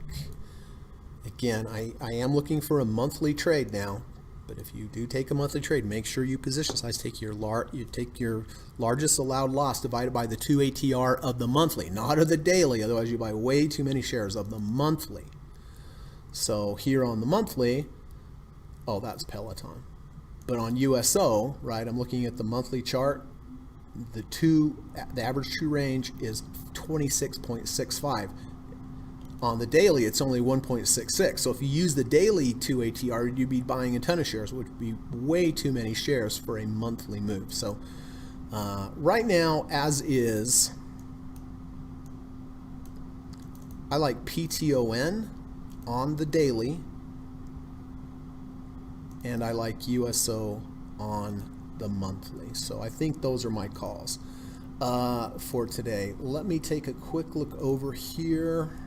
again, I am looking for a monthly trade now, but if you do take a monthly trade, make sure you position size, take your largest allowed loss divided by the 2 ATR of the monthly, not of the daily, otherwise you buy way too many shares of the monthly. So here on the monthly, oh, that's Peloton. But on USO, right, I'm looking at the monthly chart. The average true range is 26.65. On the daily, it's only 1.66. So if you use the daily 2 ATR, you'd be buying a ton of shares, which would be way too many shares for a monthly move. So right now, as is, I like PTON on the daily, and I like USO on the monthly. So I think those are my calls for today. Let me take a quick look over here.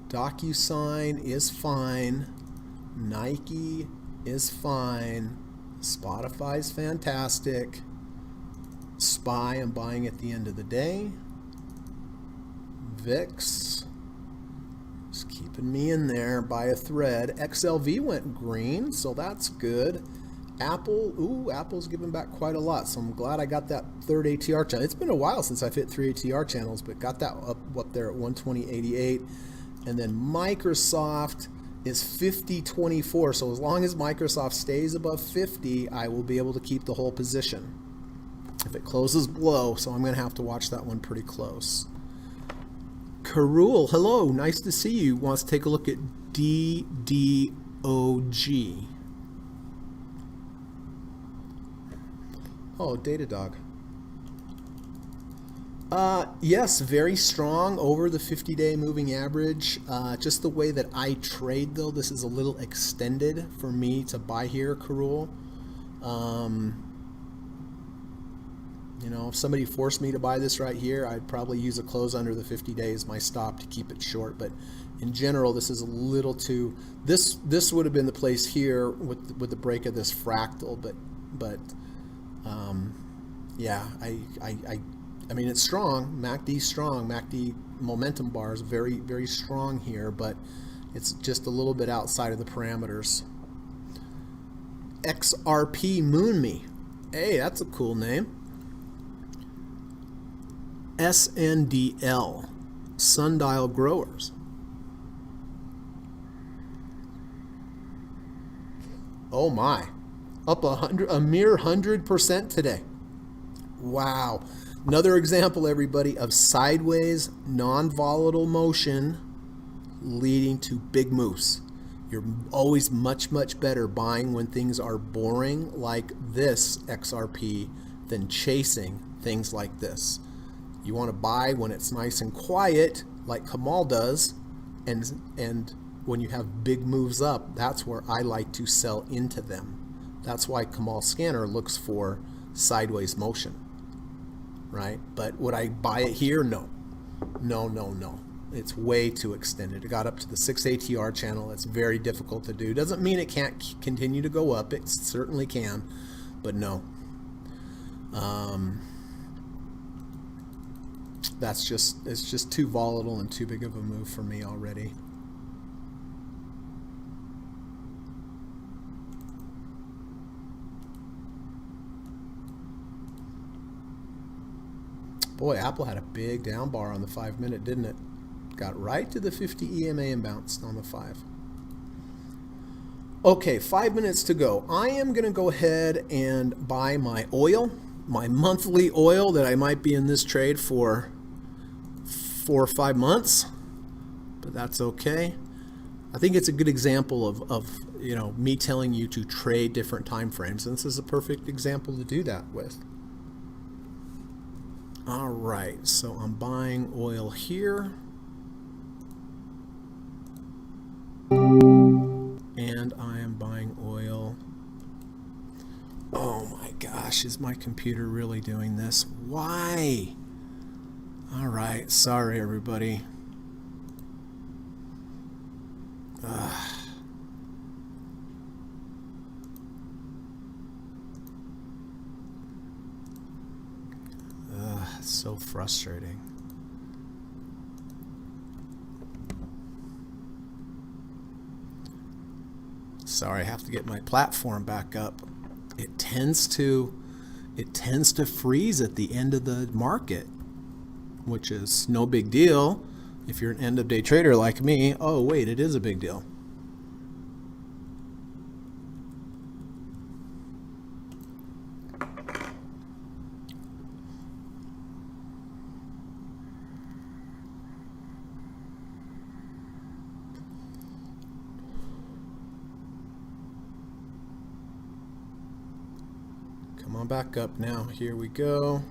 DocuSign is fine. Nike is fine. Spotify's fantastic. SPY, I'm buying at the end of the day. VIX, just keeping me in there. Buy a thread. XLV went green, so that's good. Apple, ooh, Apple's giving back quite a lot, so I'm glad I got that third ATR channel. It's been a while since I've hit 3 ATR channels, but got that up there at 120.88. And then Microsoft is 50.24. So as long as Microsoft stays above 50, I will be able to keep the whole position. If it closes below, so I'm going to have to watch that one pretty close. Karul, hello, nice to see you. Wants to take a look at DDOG. Oh, Datadog. Yes, very strong over the 50-day moving average. Just the way that I trade, though, this is a little extended for me to buy here, Karul. You know, if somebody forced me to buy this right here, I'd probably use a close under the 50 days, my stop, to keep it short. But in general, this is a little too. This would have been the place here with the break of this fractal, but yeah, I mean, it's strong. MACD's strong. MACD momentum bar is very, very strong here, but it's just a little bit outside of the parameters. XRP Moonme. Hey, that's a cool name. SNDL, Sundial Growers. Oh my, up a mere 100% today. Wow. Another example, everybody, of sideways, non-volatile motion leading to big moves. You're always much, much better buying when things are boring like this XRP than chasing things like this. You want to buy when it's nice and quiet, like Kamal does, and when you have big moves up, that's where I like to sell into them. That's why Kamal Scanner looks for sideways motion, right? But would I buy it here? No. No. It's way too extended. It got up to the 6 ATR channel. It's very difficult to do. Doesn't mean it can't continue to go up. It certainly can, but no. It's just too volatile and too big of a move for me already. Boy, Apple had a big down bar on the 5-minute, didn't it? Got right to the 50 EMA and bounced on the 5. Okay, 5 minutes to go. I am going to go ahead and buy my oil, my monthly oil that I might be in this trade for 4 or 5 months, but that's okay. I think it's a good example of you know, me telling you to trade different time frames, and this is a perfect example to do that with. All right, so I'm buying oil here, and I am buying oil. Oh my gosh, is my computer really doing this? Why? All right, sorry everybody. It's so frustrating. Sorry, I have to get my platform back up. It tends to freeze at the end of the market, which is no big deal if you're an end of day trader like me. Oh wait, it is a big deal. back up now. Here we go.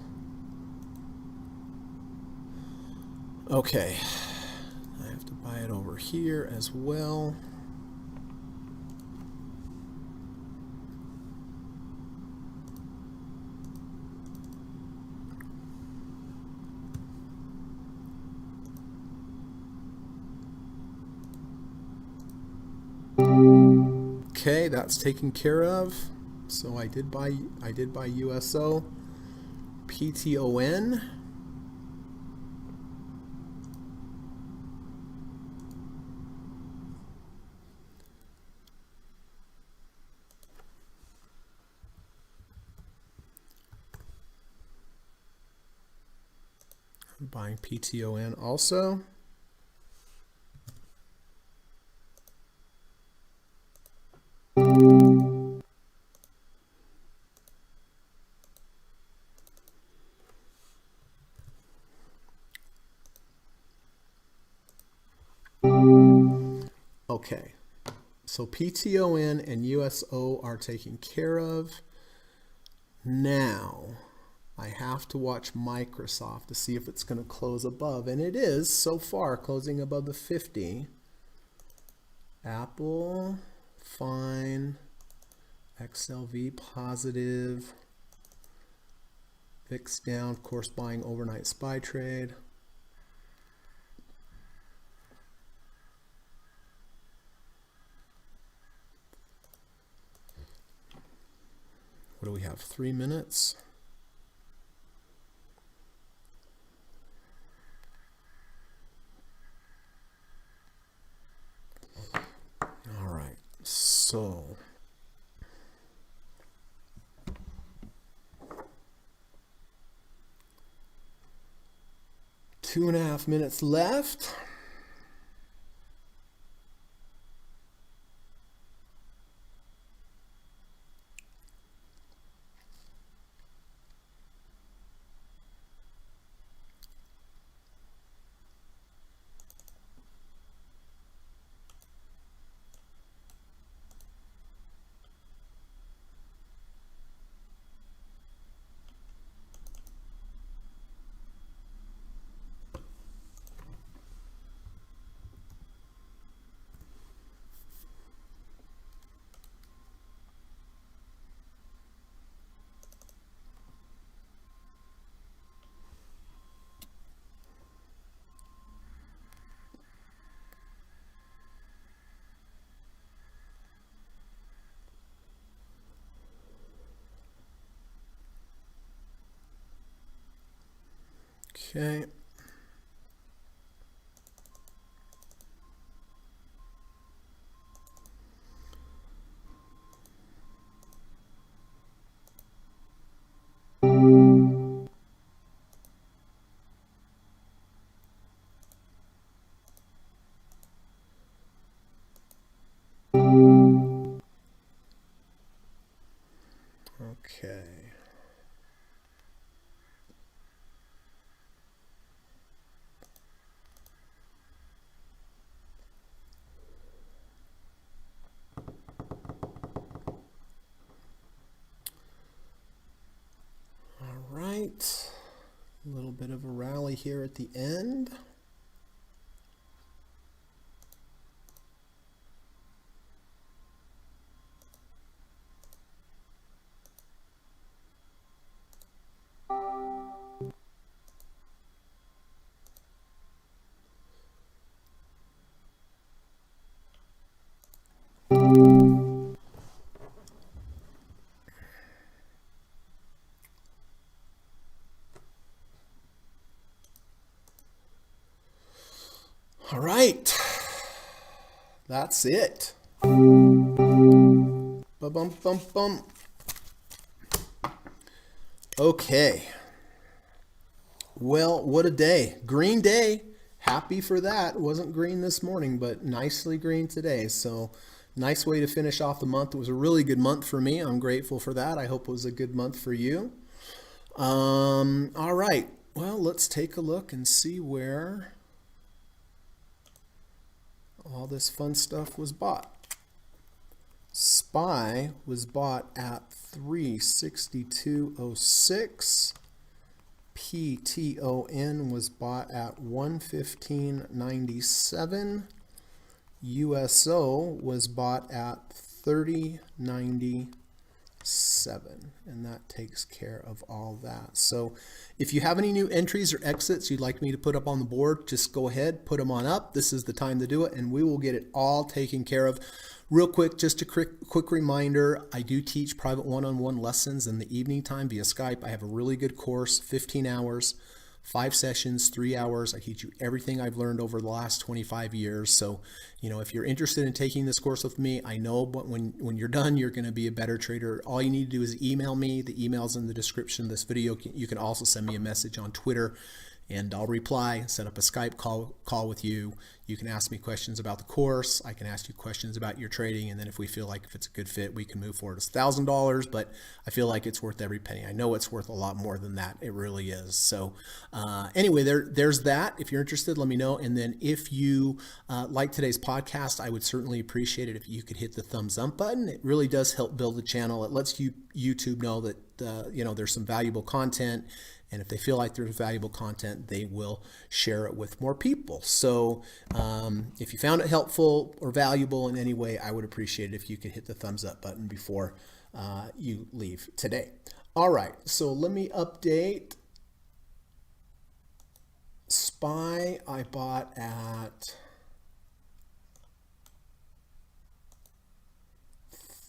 Okay, I have to buy it over here as well. Okay, that's taken care of. So I did buy USO, PTON. I'm buying PTON also. Okay, so PTON and USO are taken care of. Now, I have to watch Microsoft to see if it's going to close above, and it is so far closing above the 50. Apple, fine. XLV positive. VIX down, of course, buying overnight SPY trade. What do we have? 3 minutes. All right, so two and a half minutes left. Okay. Okay. All right. A little bit of a rally here at the end. All right, that's it. Ba-bum-bum-bum. Okay. Well, what a day. Green day. Happy for that. It wasn't green this morning, but nicely green today. So nice way to finish off the month. It was a really good month for me. I'm grateful for that. I hope it was a good month for you. All right. Well, let's take a look and see where all this fun stuff was bought. SPY was bought at 362.06. PTON was bought at 115.97. USO was bought at 30.97, and that takes care of all that. So if you have any new entries or exits you'd like me to put up on the board, just go ahead, put them on up. This is the time to do it, and we will get it all taken care of. Real quick, just a quick reminder, I do teach private one-on-one lessons in the evening time via Skype. I have a really good course, 15 hours, 5 sessions, 3 hours. I teach you everything I've learned over the last 25 years. So, if you're interested in taking this course with me, I know, but when you're done, you're going to be a better trader. All you need to do is email me. The email's in the description of this video. You can also send me a message on Twitter, and I'll reply, set up a Skype call with you. You can ask me questions about the course. I can ask you questions about your trading. And then if we feel like if it's a good fit, we can move forward. It's $1,000, but I feel like it's worth every penny. I know it's worth a lot more than that. It really is. So anyway, there's that. If you're interested, let me know. And then if you like today's podcast, I would certainly appreciate it if you could hit the thumbs up button. It really does help build the channel. It lets YouTube know that there's some valuable content. And if they feel like there's valuable content, they will share it with more people. So if you found it helpful or valuable in any way, I would appreciate it if you could hit the thumbs up button before you leave today. All right, so let me update. SPY I bought at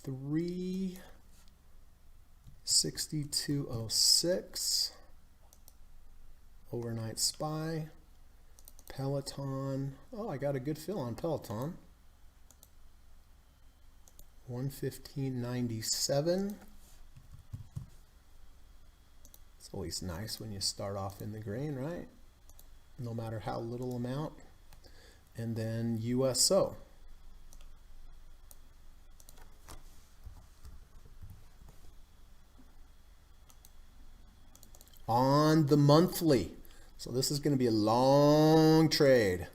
362.06. Overnight SPY. Peloton. Oh, I got a good fill on Peloton. 115.97. It's always nice when you start off in the green, right? No matter how little amount. And then USO. On the monthly. So this is going to be a long trade,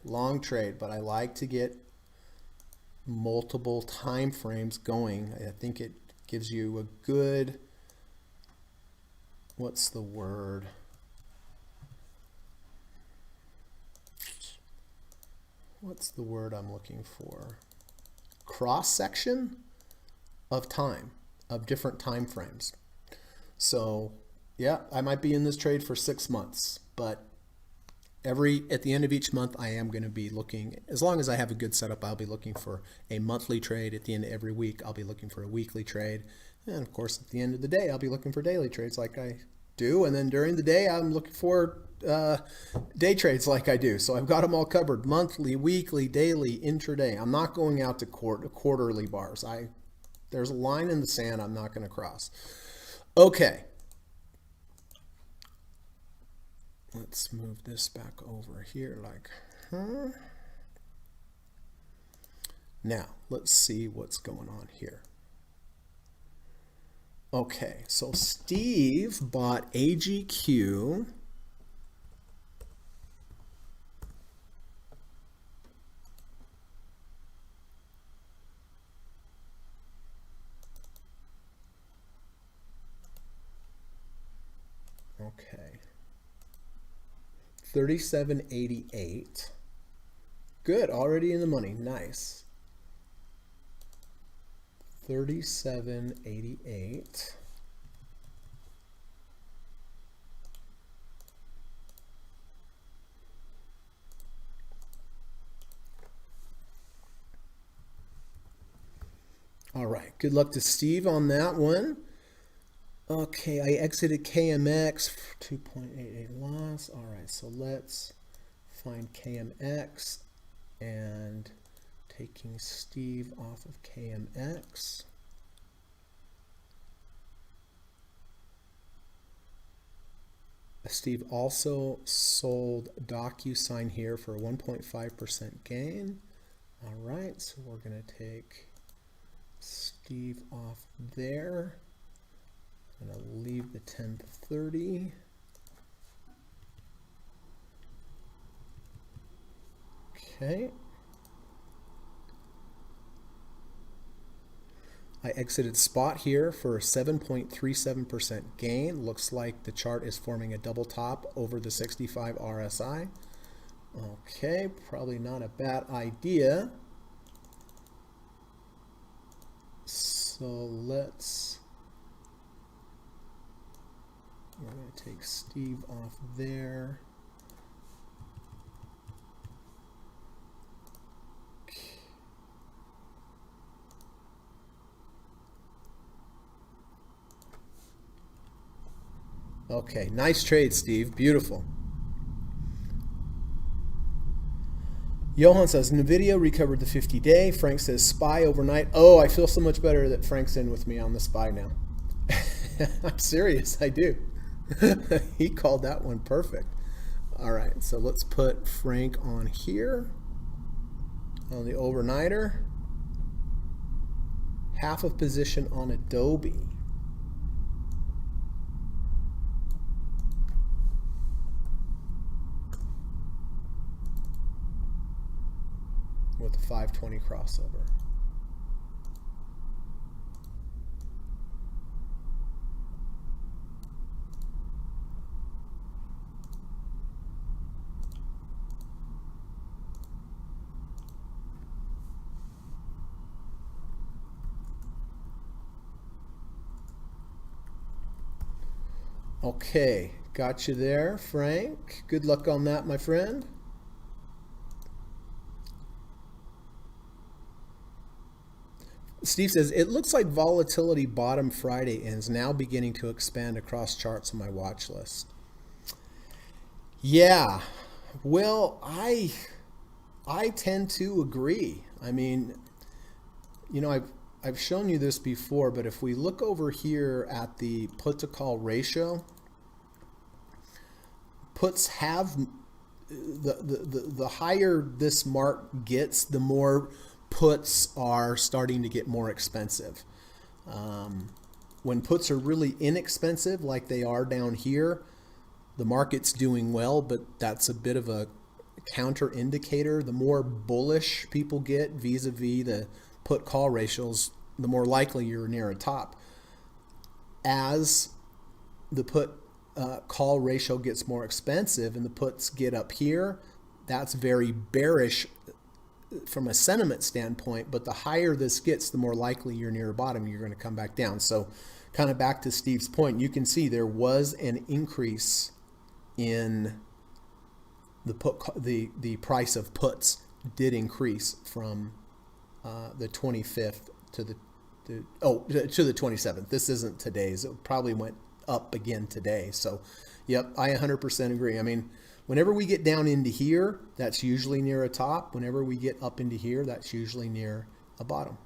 but I like to get multiple time frames going. I think it gives you a good, what's the word? What's the word I'm looking for? Cross section of time, of different time frames. So yeah, I might be in this trade for 6 months, but at the end of each month, I am going to be looking, as long as I have a good setup, I'll be looking for a monthly trade. At the end of every week, I'll be looking for a weekly trade. And of course, at the end of the day, I'll be looking for daily trades like I do. And then during the day, I'm looking for day trades like I do. So I've got them all covered: monthly, weekly, daily, intraday. I'm not going out to quarterly bars. There's a line in the sand I'm not going to cross. Okay. Let's move this back over here Now, let's see what's going on here. Okay, so Steve bought AGQ. Okay. 37.88. Good, already in the money. Nice. 37.88. All right, good luck to Steve on that one. Okay, I exited KMX, 2.88 loss. All right, so let's find KMX and taking Steve off of KMX. Steve also sold DocuSign here for a 1.5% gain. All right, so we're going to take Steve off there. I'm going to leave the 1030. Okay. I exited spot here for a 7.37% gain. Looks like the chart is forming a double top over the 65 RSI. Okay, probably not a bad idea. So we're going to take Steve off there. Okay, nice trade, Steve. Beautiful. Johan says, NVIDIA recovered the 50-day. Frank says, SPY overnight. Oh, I feel so much better that Frank's in with me on the SPY now. I'm serious, I do. He called that one perfect. All right, so let's put Frank on here on the overnighter. Half of position on Adobe. With the 520 crossover. Okay, got you there, Frank. Good luck on that, my friend. Steve says, it looks like volatility bottom Friday and is now beginning to expand across charts on my watch list. Yeah, well, I tend to agree. I mean, you know, I've shown you this before, but if we look over here at the put to call ratio, puts have the higher this mark gets, the more puts are starting to get more expensive. When puts are really inexpensive, like they are down here, the market's doing well, but that's a bit of a counter indicator. The more bullish people get vis-a-vis the put call ratios, the more likely you're near a top. As the put call ratio gets more expensive and the puts get up here, that's very bearish from a sentiment standpoint, but the higher this gets, the more likely you're near a bottom, you're going to come back down. So kind of back to Steve's point, you can see there was an increase in the price of puts did increase from the 25th to the 27th. This isn't today's. It probably went up again today. So yep, I 100% agree. I mean, whenever we get down into here, that's usually near a top. Whenever we get up into here, that's usually near a bottom.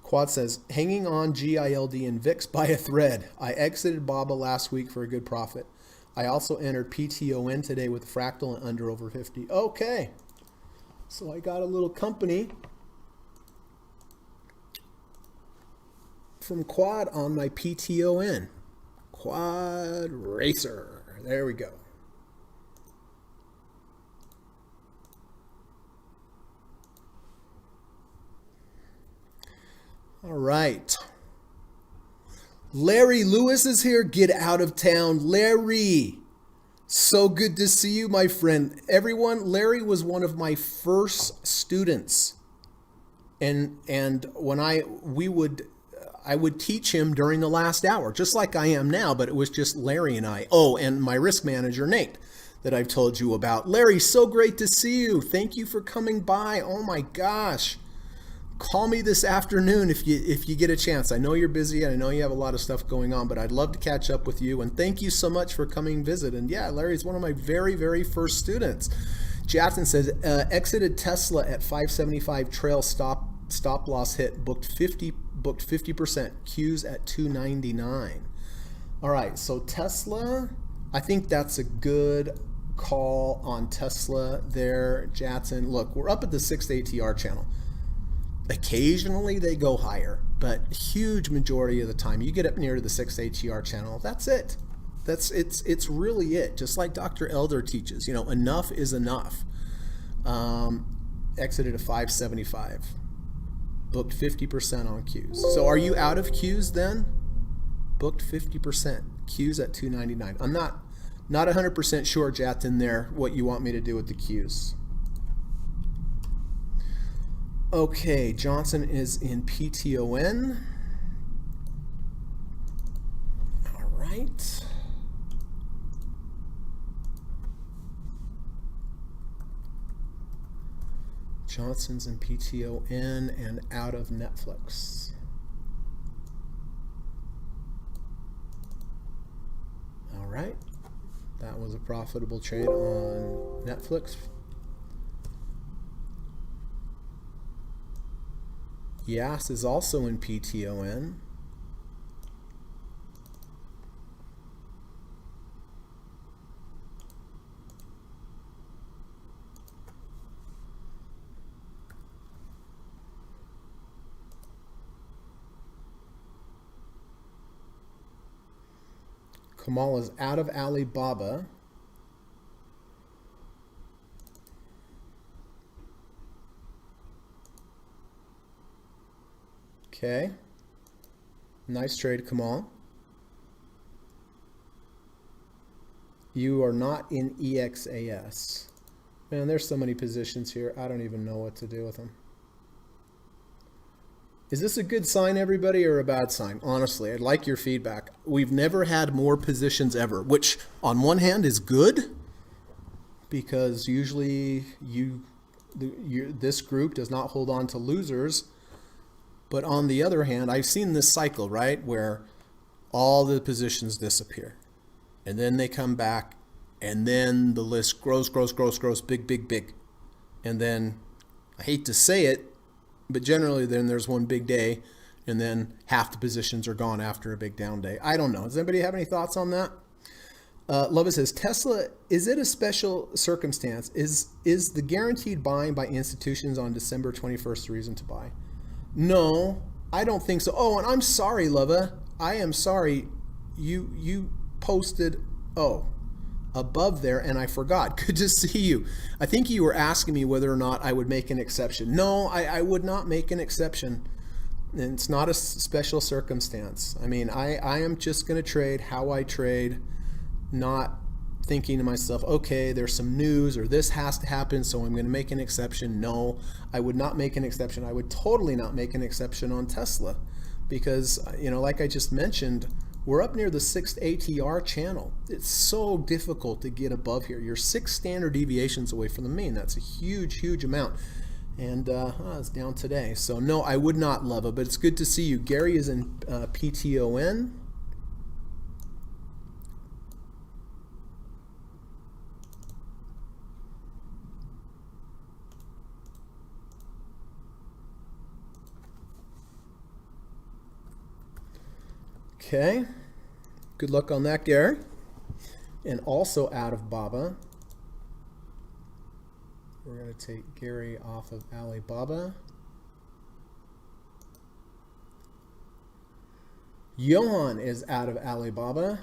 Quad says, hanging on GILD and VIX by a thread. I exited BABA last week for a good profit. I also entered PTON today with fractal and under over 50. Okay, so I got a little company from Quad on my PTON. Quad Racer. There we go. All right. Larry Lewis is here. Get out of town. Larry, so good to see you, my friend. Everyone, Larry was one of my first students. And when I would teach him during the last hour, just like I am now, but it was just Larry and I. Oh, and my risk manager, Nate, that I've told you about. Larry, so great to see you. Thank you for coming by. Oh my gosh. Call me this afternoon if you get a chance. I know you're busy and I know you have a lot of stuff going on, but I'd love to catch up with you. And thank you so much for coming visit. And yeah, Larry's one of my very, very first students. Jackson says, exited Tesla at 575 trail stop loss hit, booked 50%, Qs at 299. All right, so Tesla, I think that's a good call on Tesla there, Jackson. Look, we're up at the 6 ATR channel. Occasionally they go higher, but huge majority of the time you get up near to the 6 ATR channel, that's it. It's really it. Just like Dr. Elder teaches, enough is enough. Exited at 575. Booked 50% on Qs. So are you out of Qs then? Booked 50%. Qs at 299. I'm not 100% sure, Jatin, there what you want me to do with the Qs. Okay, Johnson is in PTON. All right. Johnson's in PTON and out of Netflix. All right. That was a profitable trade on Netflix. Yas is also in PTON. Kamal is out of Alibaba. Okay. Nice trade, Kamal. You are not in EXAS. Man, there's so many positions here. I don't even know what to do with them. Is this a good sign, everybody, or a bad sign? Honestly, I'd like your feedback. We've never had more positions ever, which on one hand is good because usually this group does not hold on to losers. But on the other hand, I've seen this cycle, right, where all the positions disappear. And then they come back, and then the list grows, big, big, big. And then, I hate to say it, but generally then there's one big day, and then half the positions are gone after a big down day. I don't know. Does anybody have any thoughts on that? Lova says, Tesla, is it a special circumstance? Is the guaranteed buying by institutions on December 21st the reason to buy? No, I don't think so. Oh, and I'm sorry, Lova. I am sorry. You posted, above there, and I forgot. Good to see you. I think you were asking me whether or not I would make an exception. No, I would not make an exception. And it's not a special circumstance. I mean, I am just going to trade how I trade, not thinking to myself, okay, there's some news or this has to happen, so I'm going to make an exception. No, I would not make an exception. I would totally not make an exception on Tesla because, like I just mentioned, we're up near the 6th ATR channel. It's so difficult to get above here. You're 6 standard deviations away from the mean. That's a huge, huge amount. And it's down today. So no, I would not love it, but it's good to see you. Gary is in PTON. Okay, good luck on that, Gary. And also out of Baba. We're going to take Gary off of Alibaba. Johan is out of Alibaba.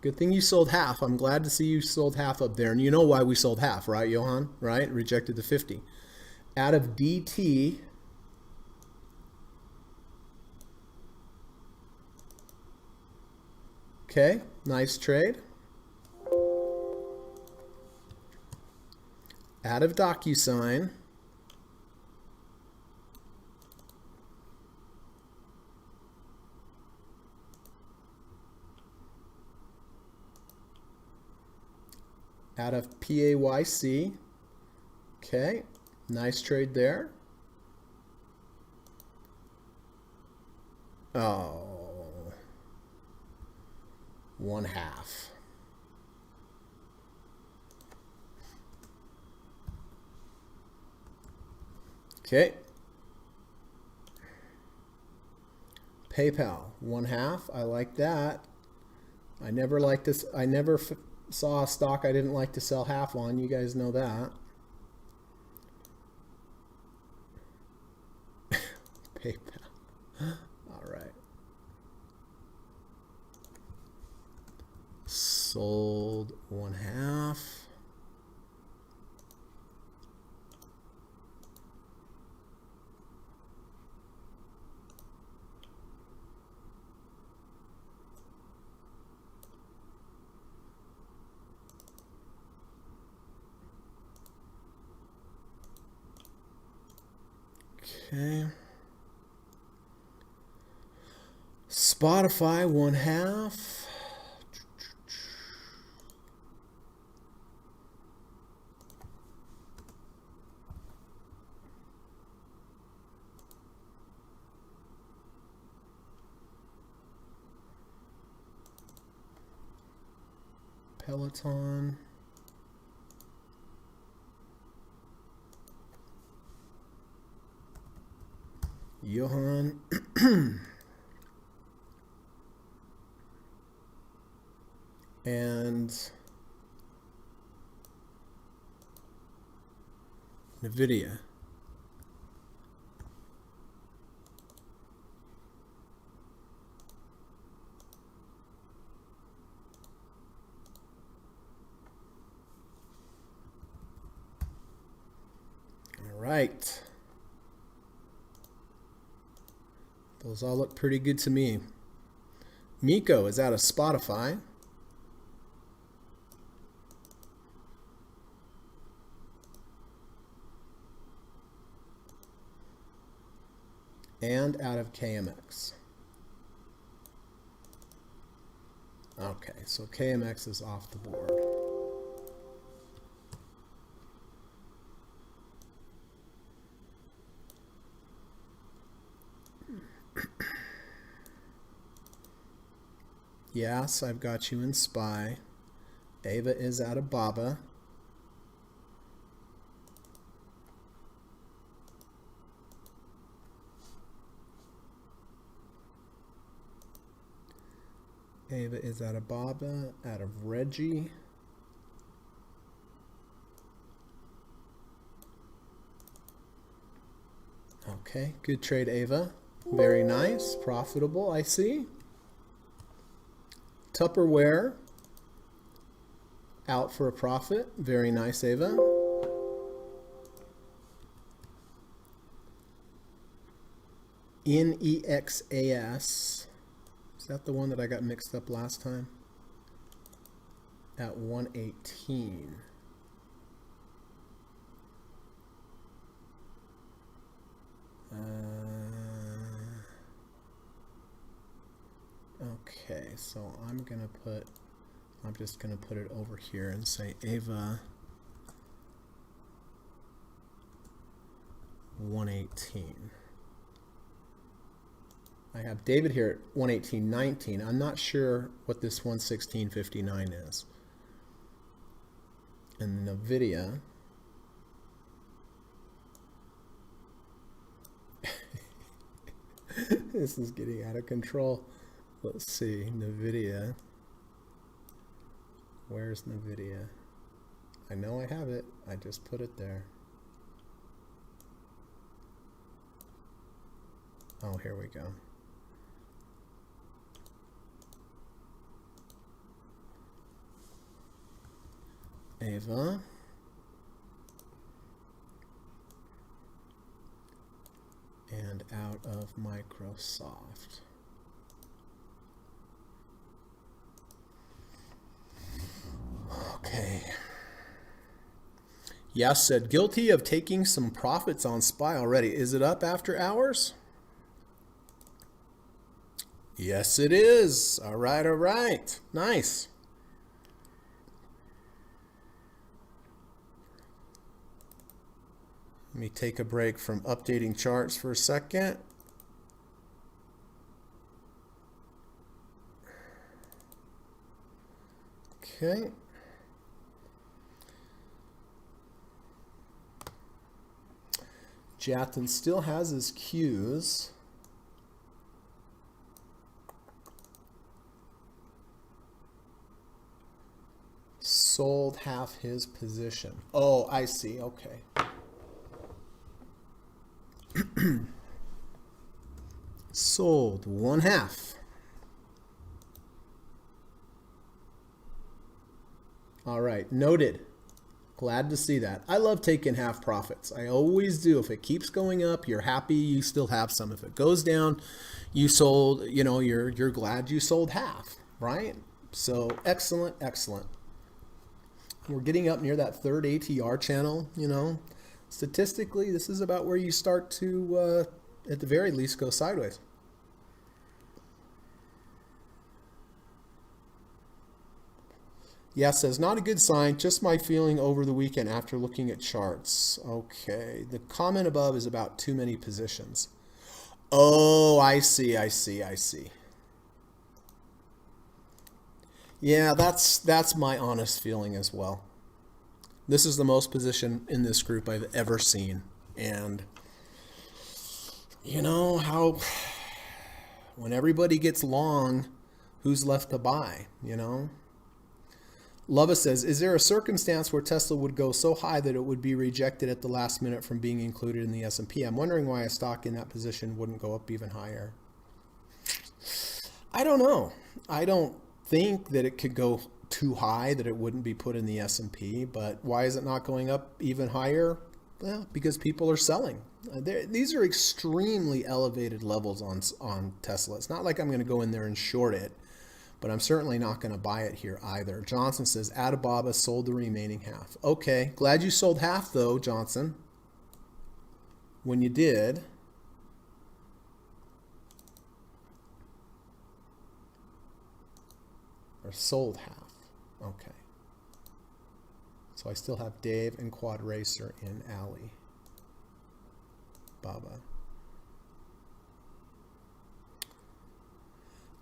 Good thing you sold half. I'm glad to see you sold half up there. And you know why we sold half, right, Johan? Right? Rejected the 50. Out of DT. Okay, nice trade. Out of DocuSign. Out of PAYC. Okay, nice trade there. Oh. 1/2. Okay. PayPal 1/2. I like that. I never liked this. I never saw a stock I didn't like to sell half on. You guys know that. PayPal. All right. Sold 1/2. Okay. Spotify 1/2. Peloton. Johan. And NVIDIA. All right. Those all look pretty good to me. Miko is out of Spotify. And out of KMX. Okay, so KMX is off the board. Yes, I've got you in SPY. Ava is out of BABA. Ava is out of BABA, out of Reggie. Okay, good trade, Ava. Very nice, profitable, I see. Tupperware, out for a profit. Very nice, Ava. NEXAS. Is that the one that I got mixed up last time? At 118. Okay, so I'm just gonna put it over here and say Ava 118. I have David here at 118.19. I'm not sure what this 116.59 is. And NVIDIA. This is getting out of control. Let's see, NVIDIA. Where's NVIDIA? I know I have it. I just put it there. Oh, here we go. Ava. And out of Microsoft. Okay. Yes said, guilty of taking some profits on SPY already. Is it up after hours? Yes, it is. All right, all right. Nice. Let me take a break from updating charts for a second. Okay. Jathan still has his Qs. Sold half his position. Oh, I see. Okay. Sold 1/2. All right, noted. Glad to see that. I love taking half profits. I always do. If it keeps going up, you're happy you still have some. If it goes down, you sold, you know, you're glad you sold half, right? So excellent, excellent. We're getting up near that third ATR channel, you know. Statistically, this is about where you start to, at the very least, go sideways. Yeah, says, not a good sign, just my feeling over the weekend after looking at charts. Okay, the comment above is about too many positions. Oh, I see. Yeah, that's my honest feeling as well. This is the most position in this group I've ever seen. And you know how when everybody gets long, who's left to buy, you know? Lova says, is there a circumstance where Tesla would go so high that it would be rejected at the last minute from being included in the S&P? I'm wondering why a stock in that position wouldn't go up even higher. I don't know. I don't think that it could go too high that it wouldn't be put in the S&P, but why is it not going up even higher? Well, because people are selling. These are extremely elevated levels on Tesla. It's not like I'm going to go in there and short it, but I'm certainly not going to buy it here either. Johnson says, Adibaba sold the remaining half. Okay, glad you sold half though, Johnson. When you did, or sold half. Okay. So I still have Dave and Quad Racer in Ali. Baba.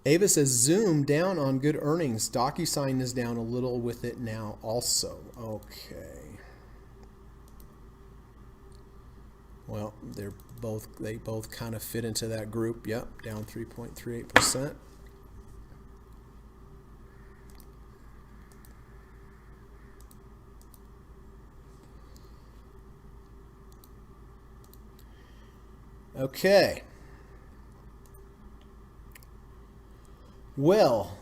Ava says, Zoom down on good earnings. DocuSign is down a little with it now also. Okay. Well, they both kind of fit into that group. Yep, down 3.38%. Okay. Well,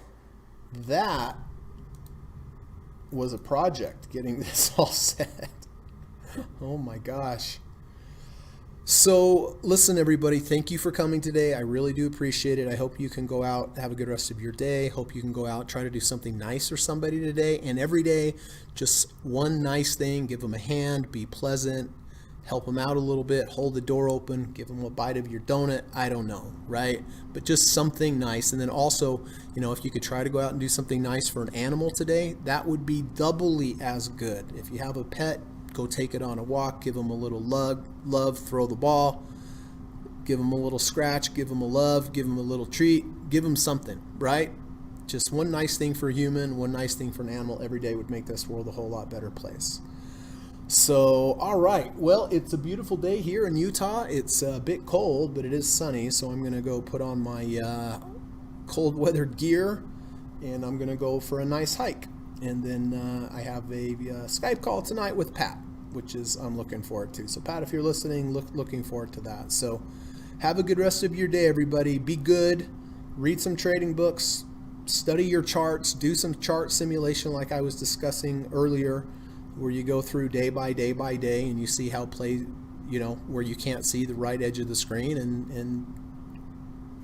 that was a project getting this all set. Oh my gosh. So listen, everybody, thank you for coming today. I really do appreciate it. I hope you can go out, have a good rest of your day. Hope you can go out, try to do something nice for somebody today. And every day, just one nice thing, give them a hand, be pleasant, help them out a little bit, hold the door open, give them a bite of your donut. I don't know, right? But just something nice. And then also, you know, if you could try to go out and do something nice for an animal today, that would be doubly as good. If you have a pet, go take it on a walk, give them a little love, throw the ball, give them a little scratch, give them a love, give them a little treat, give them something, right? Just one nice thing for a human, one nice thing for an animal every day would make this world a whole lot better place. So, all right. Well, it's a beautiful day here in Utah. It's a bit cold, but it is sunny. So I'm going to go put on my cold weather gear and I'm going to go for a nice hike. And then I have a Skype call tonight with Pat, which is I'm looking forward to. So Pat, if you're listening, looking forward to that. So have a good rest of your day, everybody. Be good. Read some trading books. Study your charts. Do some chart simulation like I was discussing earlier, where you go through day by day by day and you see how play, you know, where you can't see the right edge of the screen, and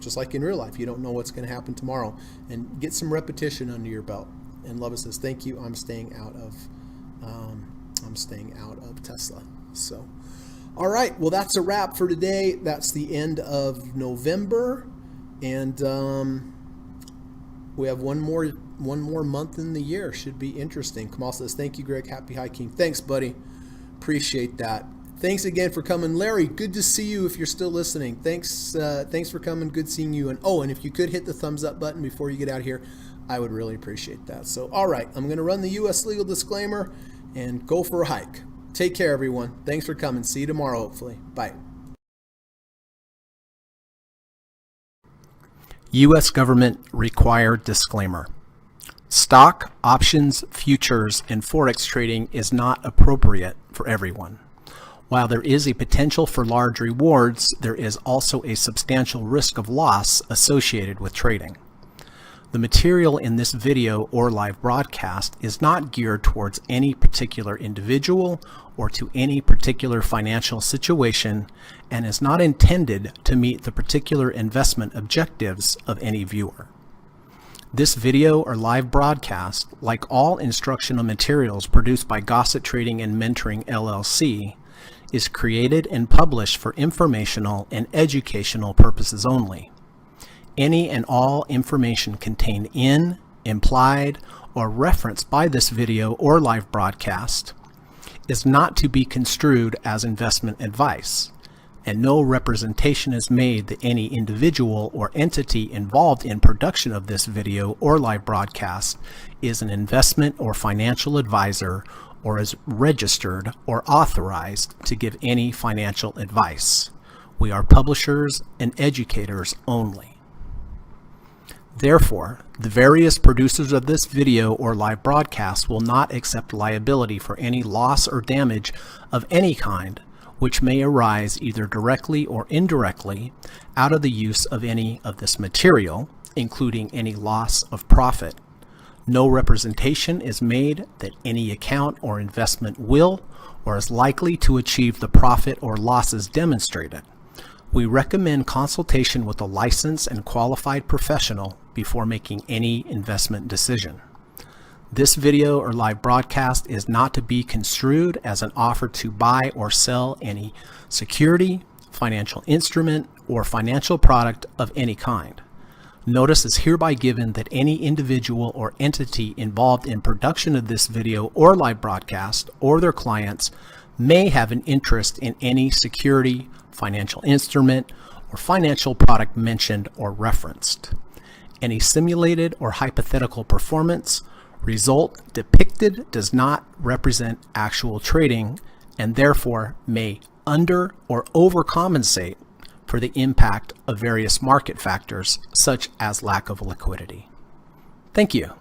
just like in real life, you don't know what's going to happen tomorrow, and get some repetition under your belt. And Lova says, thank you. I'm staying out of Tesla. So, all right. Well, that's a wrap for today. That's the end of November. And we have one more month in the year. Should be interesting. Kamal says, thank you, Greg. Happy hiking. Thanks, buddy. Appreciate that. Thanks again for coming. Larry, good to see you if you're still listening. Thanks for coming. Good seeing you. And if you could hit the thumbs up button before you get out of here, I would really appreciate that. So, all right, I'm going to run the U.S. legal disclaimer and go for a hike. Take care, everyone. Thanks for coming. See you tomorrow, hopefully. Bye. U.S. government required disclaimer. Stock, options, futures, and forex trading is not appropriate for everyone. While there is a potential for large rewards, there is also a substantial risk of loss associated with trading. The material in this video or live broadcast is not geared towards any particular individual or to any particular financial situation and is not intended to meet the particular investment objectives of any viewer. This video or live broadcast, like all instructional materials produced by Gossett Trading and Mentoring LLC, is created and published for informational and educational purposes only. Any and all information contained in, implied, or referenced by this video or live broadcast is not to be construed as investment advice, and no representation is made that any individual or entity involved in production of this video or live broadcast is an investment or financial advisor or is registered or authorized to give any financial advice. We are publishers and educators only. Therefore, the various producers of this video or live broadcast will not accept liability for any loss or damage of any kind which may arise either directly or indirectly out of the use of any of this material, including any loss of profit. No representation is made that any account or investment will or is likely to achieve the profit or losses demonstrated. We recommend consultation with a licensed and qualified professional before making any investment decision. This video or live broadcast is not to be construed as an offer to buy or sell any security, financial instrument, or financial product of any kind. Notice is hereby given that any individual or entity involved in production of this video or live broadcast or their clients may have an interest in any security, financial instrument, or financial product mentioned or referenced. Any simulated or hypothetical performance result depicted does not represent actual trading and therefore may under or overcompensate for the impact of various market factors such as lack of liquidity. Thank you.